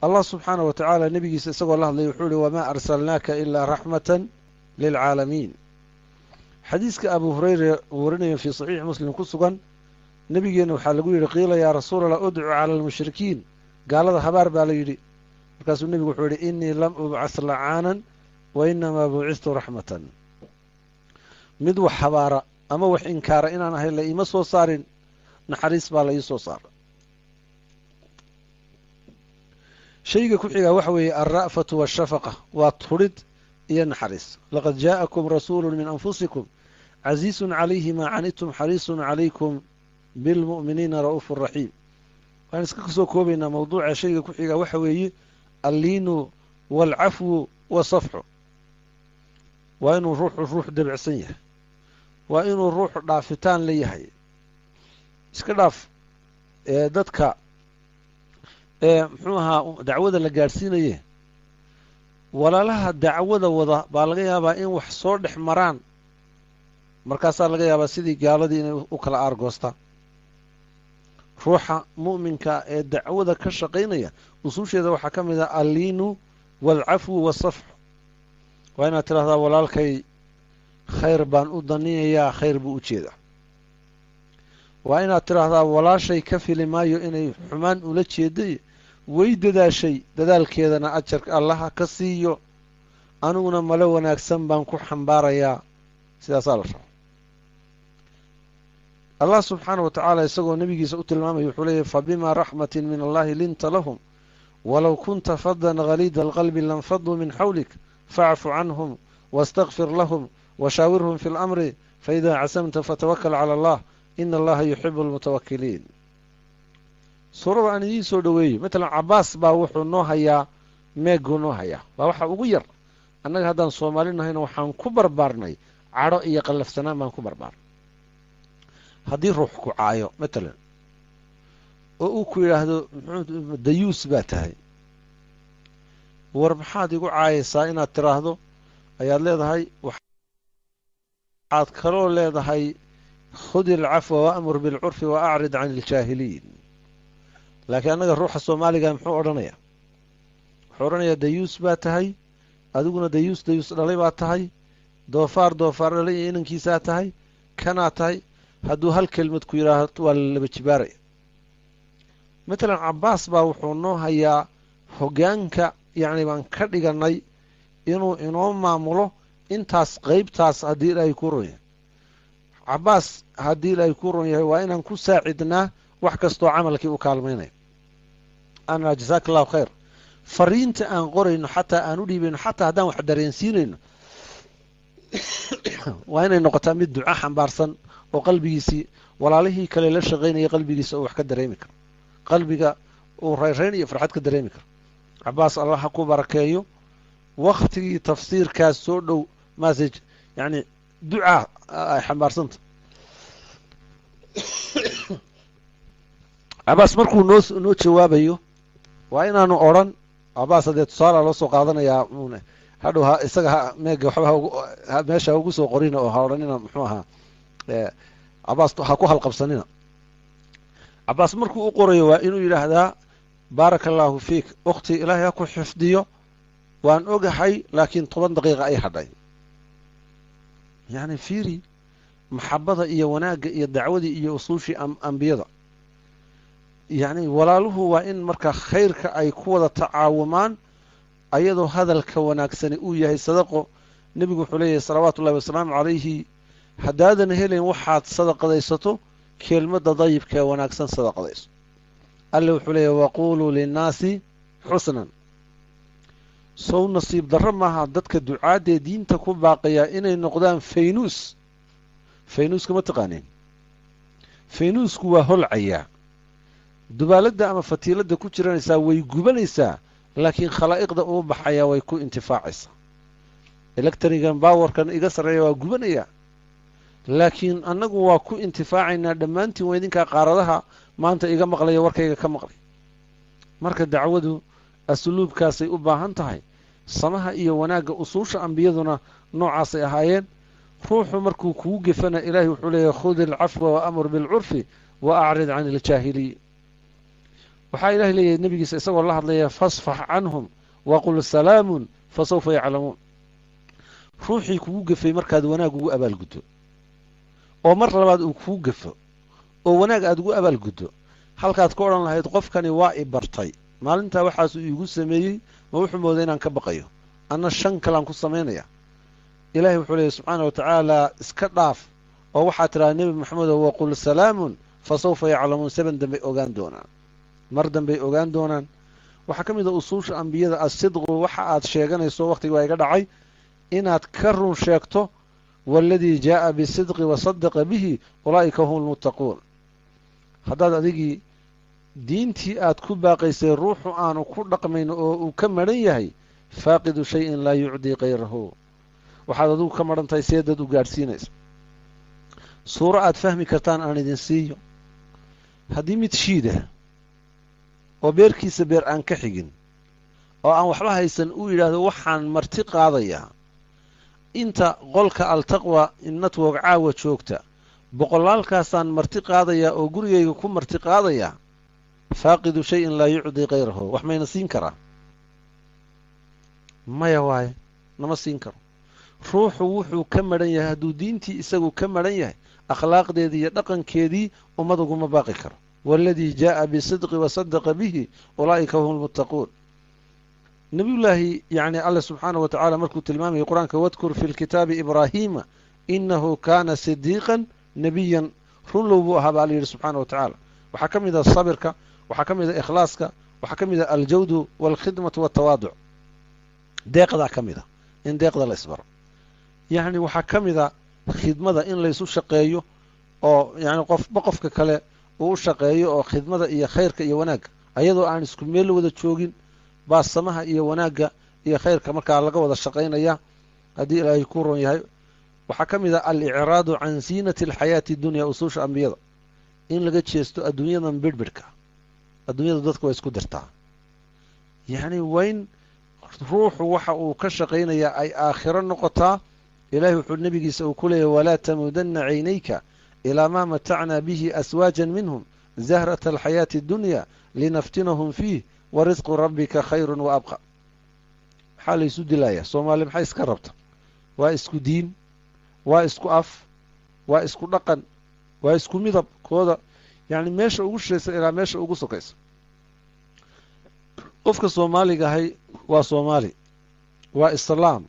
allah subxaanahu wa tacaala nebigiisa isagoo la hadlay wuxuu ihi wamaa arsalnaaka ilaa raxmatan lilcaalamiin. xadiiska abu hurayra uu warinayo fii saxiixi muslim ku sugan, nebigeenna waxaa lagu yidhi qiila yaa rasuulallah udcu cala almushrikiin, gaalada habaar baa la yidhi. markaasuu nebigu wuxuu yidhi innii lam ubcas lacaanan wa inamaa buucistu raxmatan. mid wax habaara ama wax inkaara inaan ahay la iima soo saarin, naxariis baa la ii soo saara. shayga ku xigaa waxa weeye alra'fatu waashafaqa, waa tudhid iyo naxariis. laqad jaa'akum rasuulu min anfusikum casiisun calayhi maa canidtum xariisun calaykum bilmu'miniina ra'uufu raxiim. waan iska soo koobaynaa mawduuca. shayga ku xigaa waxa weeye alliinu waalcafwu wasafxu. waa inuu ruux debicsan yahay, waa inuu ruuxu dhaafitaan la yahay. iska dhaaf dadka muxuu ahaa dacwada la gaadhsiinaye, walaalaha dacwada wada baa laga yaabaa in wax soo dhex maraan, markaasaa laga yaabaa sidii gaaladii inay u kala aargoostaan. ruuxa mu'minka ee dacwada ka shaqaynaya usuusheeda waxaa ka mid ah alliinu waalcafwu wasafxu. waa inaad tidhahdaa walaalkay khayr baan u daniyayaa, khayr buu u jeedaa. waa inaad tidhaahdaa walaashay ka fili maayo inay xumaan ula jeeday, way dadaashay, dadaalkeedana ajarka allaha ka siiyo, aniguna malo wanaagsan baan ku xambaarayaa. sidaasaa la raba. allah subxaanahu wa tacaala isagoo nebigiisa u tilmaamaya wuxuu leeyahy fabimaa raxmatin min allahi linta lahum walow kunta fadan galiida alqalbi lanfaduu min xawlik facfu canhum wastakfir lahum washaawirhum fi lamri faidaa casamta fatawakal cala allah ina allaha yuxibu almutawakiliin. suurada aan idiin soo dhoweeyo matalan cabaas baa wuxuu noo hayaa meeguu noo hayaa, waa waxa ugu yar. annaga haddaan soomaali nahayna waxaan ku barbaarnay cadho iyo qallafsanaan baan ku barbaarnay. haddii ruux ku caayo matalan oo uu ku yidhaahdo dayuus baa tahay, war maxaad igu caayaysaa inaad tiraahdo ayaad leedahay. waxaad kaloo leedahay khudi alcafwa waamur bilcurfi wa acrid can iljaahiliin. laakiin annaga ruuxa soomaaliga muxuu odhanayaa? wuxuu odhanayaa dayuus baa tahay, adiguna dayuus dhalay baa tahay, doofaar dhalay iyo inankiisaa tahay, kanaa tahay. hadduu hal kelmad ku yidhaahdo waa laba jibaaraya. matalan cabaas baa wuxuu noo hayaa hoggaanka, yacni baan ka dhigannay inuu inoo maamulo intaas qaybtaas haddii ilaahay ku ron yahay. cabaas haddii ilaahay ku ron yahay waa inaan ku saacidnaa wax kastoo camalkii u kaalmaynaya. ana jasaaka allahu khayr. fariinta aan qorayno xataa aan u dhiibayno, xataa haddaan wax dareensiinayno, waa inay noqotaa mid duca xambaarsan oo qalbigiisii walaalihii kale la shaqaynaya qalbigiisa uu wax ka dareemi karo, qalbiga uu rayrayn iyo farxad ka dareemi karo. cabaas allah ha ku barakeeyo. waktigii tafsiirkaas soo dhow message yani ducaa ay xambaarsanta. cabaas markuu noo jawaabayo waa inaanu odhan cabaas haddee tusaala loo soo qaadanayaa hadhow isaga meega waxba meesha ugu soo qorina oo ha odhanina muxuu ahaa cabaas ha ku halqabsanina. cabaas markuu u qorayo waa inuu yidhaahdaa baaraka allaahu fiik, ukhti ilaahay ha ku xifdiyo, waan ogahay laakiin 10 daqiiqa ay hadhay. yani fiiri maxabada iyo wanaagga iyo dacwadii iyo usuushii ambiyada. yani walaaluhu waa in marka khayrka ay ku wada tacaawumaan ayadoo hadalka wanaagsani uu yahay sadaqo. nebigu wuxuu leeyahay salawaatu ullahi wasalaamu calayhi, haddaadan helayn waxaad sadaqadaysato kelmadda dayibka ee wanaagsan sadaqadayso. alle wuxuu leeyahay waquuluu linnaasi xusnan. sow nasiib darro maaha dadka ducaadee diinta ku baaqayaa inay noqdaan faynuus. faynuuska ma taqaaneen? faynuusku waa holcayaa, dubaaladda ama fatiiladda ku jiranaysaa way gubanaysaa, laakiin khalaa'iqda uu baxayaa way ku intifaacaysaa. electrigan bawarkan iga sarreeya waa gubanayaa, laakiin annagu waa ku intifaacaynaa dhammaantiin. waa idinkaa qaaradaha maanta iga maqlaya warkayga ka maqlay. marka dacwadu asluubkaasay u baahan tahay. samaha iyo wanaagga usuusha ambiyaduna noocaasay ahaayeen. ruuxu markuu kugu gefana ilaahay wuxuu leeyahay khudi alcafwa wa amur bilcurfi wa acrid can iljaahiliin. waxaa ilahay leeyahay nebigiisa isagoo la hadlaya fasfax canhum waqul salaamun fasawfa yaclamuun. ruuxii kugu gefay markaad wanaag ugu abaalguddo oo mar labaad uu kugu gefo oo wanaag aad ugu abaalguddo, halkaad ka odhan lahayd qofkani waa i bartay, maalintaa waxaasuu iigu sameeyey, ma wuxuu mooday inaan ka baqayo, anna 5 kalaan ku samaynaya. ilaahay wuxuu leeyahy subxaana wa tacaala iska dhaaf oo waxaad tidhaha nebi maxamedo waqul salaamun fasawfa yaclamuun. 7 dambay ogaan doonaan, mar dambay ogaan doonaan. waxaa ka mid a usuusha ambiyada asidqu, waxa aad sheeganayso wakhtiga waa iga dhacay inaad ka run sheegto. waaladii jaa'a bisidqi wasadaqa bihi ulaa'ika hum lmuttaquun. haddaad adigii diintii aad ku baaqaysay ruuxu aanu ku dhaqmayn oo uu ka madhan yahay, faaqidu shayin laa yucdii kayrahu, waxaad adigu ka madhan tahay seedad u gaadhsiinaysa. suuro aad fahmi kartaan aan idin siiyo. haddii mid shiidah oo beerkiisa beer aan ka xigin oo aan waxba haysan uu yidhaahdo waxaan marti qaadayaa inta qolka altaqwa network caawa joogta, boqolaalkaasaan marti qaadayaa oo gurigayga ku marti qaadayaa, faaqidu shayin laa yucdii kayrahu, wax mayna siin karaa? maya waaye, nama siin karo. ruuxu wuxuu ka madhan yahay, hadduu diintii isagu ka madhan yahay, akhlaaqdeedii iyo dhaqankeedii ummad uguma baaqi karo. waaladii jaa'a bisidqi wasadaqa bihi ulaa'ika hum lmuttaquun. nabiyullaahi yani alle subxaanahu wa tacaala markuu tilmaamayay qur-aanka wadkur fi lkitaabi ibraahiima inahu kaana sidiiqan nebiyan, runlow buu ahaa baa alla yidhi subxaana wa tacaala. waxaa ka mid a sabirka, waxaa ka mid a ikhlaaska, waxaa ka mid a aljawdu waalkhidmatu waatawaaduc. deeqdaa ka mid a in deeqda la isbaro. yacni waxaa ka mid a khidmada in laysu shaqeeyo oo yani qofba qofka kale uu u shaqeeyo oo khidmada iyo khayrka iyo wanaagga ayadoo aan isku meel wada joogin baa samaha iyo wanaagga iyo khayrka markaa laga wada shaqaynaya haddii ilaahay ku ron yahay. waxaa ka mid a alicraadu can ziinati alxayaati dunya, usuusha ambiyada in laga jeesto adduunyadan birhbirhka. adduunyada dadku waa isku dirtaa. yacni wayn ruuxu waxa uu ka shaqaynayaa ay aakhiro noqotaa. ilaahay wuxuu nebigiisa uu ku leeyahy walaa tamuudanna caynayka ilaa maa matacnaa bihi aswaajan minhum zahrata alxayaati addunya linaftinahum fiih warisqu rabbika khayrun wa abqa. maxaa laysu dilayaa? soomaali maxay iska rabta? waa isku diin, waa isku af, waa isku dhaqan, waa isku midab kooda, yani meesha ugu shaysa ilaa meesha ugu sokaysa. qofka soomaaliga ahay waa soomaali, waa islaam,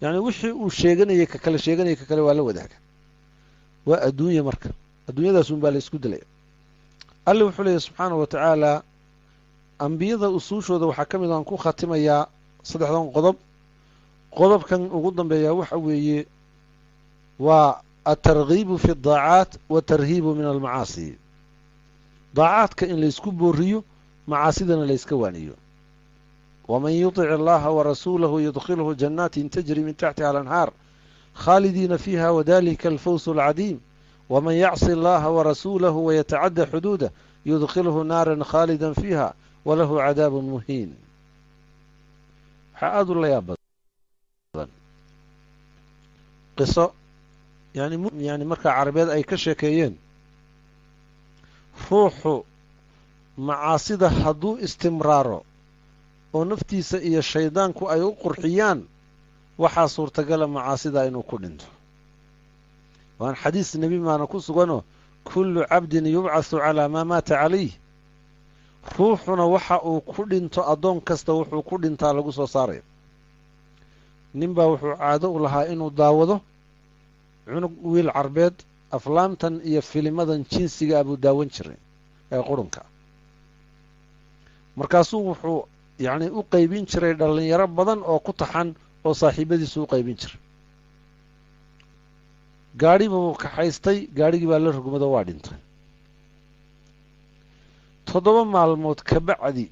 yani wixii uu sheeganayay ka kale sheeganaya ka kale waa la wadaaga. waa adduunya, marka adduunyadaas un baa la isku dilaya. alle wuxuu leeyahy subxaanahu wa tacaala ambiyada usuushooda waxaa ka mid aan ku khatimayaa 3 qodob. qodobkan ugu dambeeya waxa weeye waa الترغيب في الضاعات والترهيب من المعاصي ضاعاتك إن ليسكو بوريو معاصيدنا ليسكوانيو ومن يطع الله ورسوله يدخله جنات تجري من تحتها الأنهار خالدين فيها وذلك الفوز العظيم ومن يعص الله ورسوله ويتعدى حدوده يدخله نارا خالدا فيها وله عذاب مهين حقاد الله يا بدن قصة يعني مركا عربيات أي كشكيين روحوا معاصده هدو استمراره ونفتيس إيا الشيطان كو أي قرحيان وحا صورتقال معاصده إنو كننتو وأن حديث النبي ما نقول سقوانه كل عبد يبعث على ما مات عليه روحنا وحا كننتو أدون كستا وحو كننتا لغو صاري نمبا وحو عادو لها إنو داوضو عنق ويل عربيد أفلامتن إيا فيلمادن جنسيغا أبو داون شرين أي قرنكا markaasuu wuxuu yani u qaybin jiray dhalinyaro badan oo ku taxan oo saaxiibadiisu u qaybin jiray gaari buu ka haystay gaarigii baa la rugmado waa dhintay 7 maalmood ka bacdi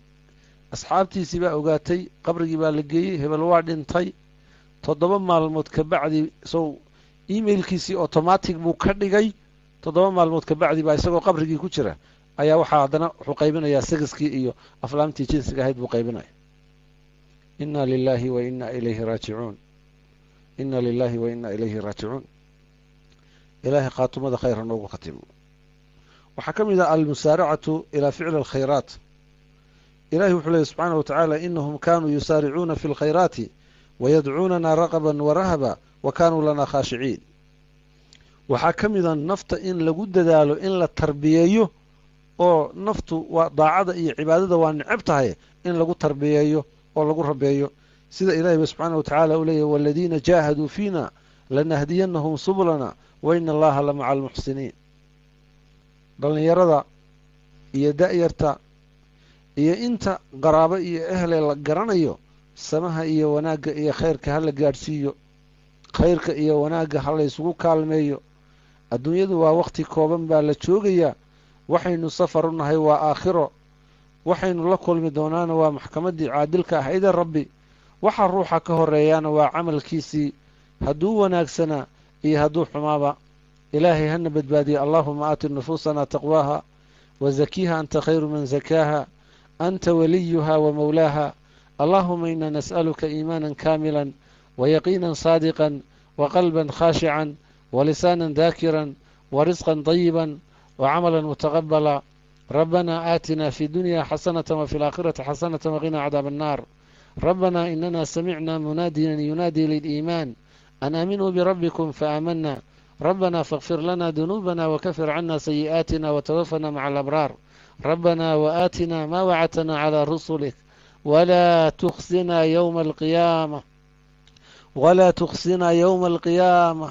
asxaabtiisii baa ogaatay qabrigii baa la geeyay hebel waa dhintay 7 maalmood ka bacdi soo emailkiisii automatic buu ka dhigay 7 maalmood ka bacdi baa isagoo qabrigii ku jira ayaa waxa hadana wuxuu qaybinayaa sigiskii iyo aflaamtii jinsiga ahayd buu qaybinaya inna lillahi wa inna ilayhi raaji'uun inna lillahi wa inna ilayhi raaji'uun ilaahi qaatumada khayr noogu khatibo waxa kamida al-musaara'atu ila fi'l al-khayrat ilaahi wuxuu leeyahay subhanahu wa ta'ala innahum kanu yusari'una fil khayrati wa yad'unana raqaban wa rahaba wa kanu lana khashi'in waxa kamida nafta in lagu dadaalo in la tarbiyeeyo oo naftu waa daacada iyo cibaadada waa nicib tahay in lagu tarbiyeeyo oo lagu rabeeyo sida ilaahay subhanahu wa ta'ala uu leeyahay walladina jahadu fina lanahdiyannahum subulana wa inna allaha la ma'al muhsinin dhalinyarada iyo da'yarta iyo inta qaraabo iyo ehle la garanayo samaha iyo wanaaga iyo khayrka hal gaarsiiyo khayrka iyo wanaaga hal isugu kaalmeeyo adduunyadu waa waqti kooban baa la joogayaa waxaynu safar u nahay waa aakhiro waxaynu la kulmi doonaana waa maxkamadii caadilka ahayd rabbi waxa ruuxa ka horeeyana waa camalkiisii hadduu wanaagsana iyo hadduu xumaaba ilaahay hana badbaadiyo allahumma aati nufusana taqwaha wa zakiha anta khayru man zakaha anta waliyuha wa mawlaha allahumma inna nas'aluka iimanan kaamilan wa yaqinan sadiqan wa qalban khashi'an wa lisanan dhakiran wa rizqan tayyiban وعملا متقبلا ربنا آتنا في الدنيا حسنة وفي الآخرة حسنة وقنا عذاب النار ربنا إننا سمعنا مناديا ينادي للإيمان أن آمنوا بربكم فآمنا ربنا فاغفر لنا ذنوبنا وكفر عنا سيئاتنا وتوفنا مع الأبرار ربنا وآتنا ما وعدتنا على رسلك ولا تخزنا يوم القيامة ولا تخزنا يوم القيامة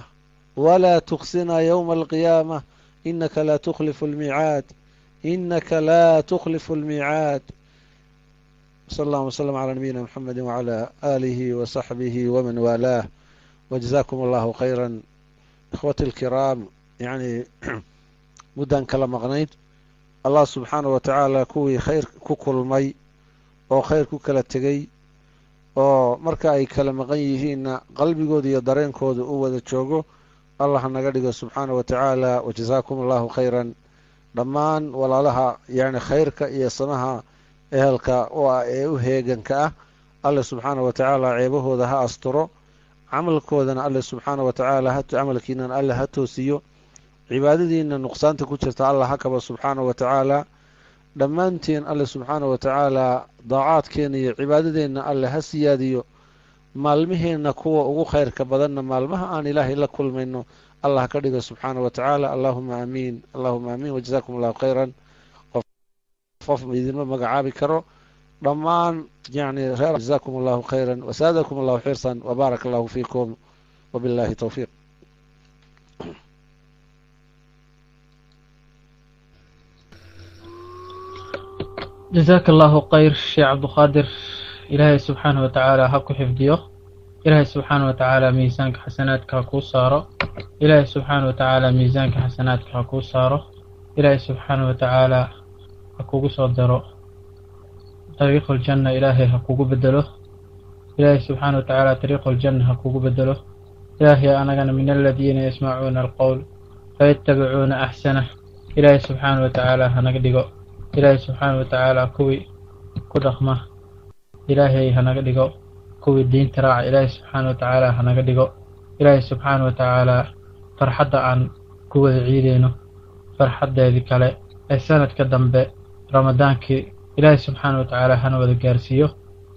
ولا تخزنا يوم القيامة إنك لا تخلف الميعاد إنك لا تخلف الميعاد صلى الله وسلم على نبينا محمد وعلى آله وصحبه ومن والاه وجزاكم الله خيرا إخوتي الكرام يعني مدان كلام مغنيت الله سبحانه وتعالى كوي خير كوكل مي أو خير كوكل التقي أو مركا أي كلام مغنيهين قلبي قود يدرين كود أوذا تشوغو الله نقدر سبحانه وتعالى وجزاكم الله خيرا ضمان ولا لها يعني خيرك يسمها أهلك وهيجنك الله سبحانه وتعالى عيبه ذا أسطره عمل كودنا الله سبحانه وتعالى هت عملك إن الله هتوسيو عبادتي إن النقصان تكوتشت الله حكم سبحانه وتعالى لما أنتين الله سبحانه وتعالى ضاعات كيني عبادتي إن الله هسياديو maalmiheena kuwa ugu khayrka badanna maalmaha aan ilaahay la kulmayno allah ka dhigo subxaanahu wa tacaala allahuma aamiin wajazaakum allahu khayran qof idinma magacaabi karo dhammaan yani reer jazaakum allahu khayran wasaadakum allahu xirsan wabaaraka allahu fiikum wabillahi tawfiiq
جزاك الله خير شيخ عبد القادر إلهي سبحانه وتعالى حق حفظيه إلهي سبحانه وتعالى ميزانك حسناتك هكو صاره إلهي سبحانه وتعالى ميزانك حسناتك هكو صاره إلهي سبحانه وتعالى هكو صدره طريق الجنة إلهي هكو بدله إلهي سبحانه وتعالى طريق الجنة هكو بدله إلهي أنا من الذين يسمعون القول فيتبعون أحسنه إلهي سبحانه وتعالى هنقدقه إلهي سبحانه وتعالى كوي كدخمه إلهي هنقدقه كوي الدين تراع إلهي سبحانه وتعالى هنقدقه إلهي سبحانه وتعالى فرحد عن كوي عيدينه فرحد ذيك على السنة كدنب رمضان كي إلهي سبحانه وتعالى هنوذ قارسيه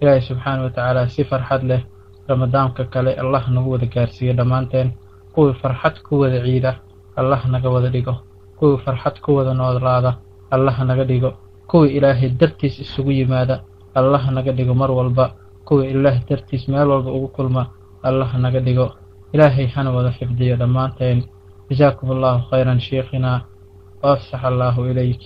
إلهي سبحانه وتعالى سي فرحد له رمضان كالي الله نوذ قارسيه دمانتين كوي فرحد كوي عيدة الله نقوذ ديقه كوي فرحد كوي نوذ الله نقدقه كوي إلهي درتيس السقوي ماذا الله نقدقه مر والبا كوي إله درتيس مال والبا كل ما الله نقدقه إلهي هنوذ حفظيه دمانتين جزاكم الله خيرا شيخنا وأفسح الله إليك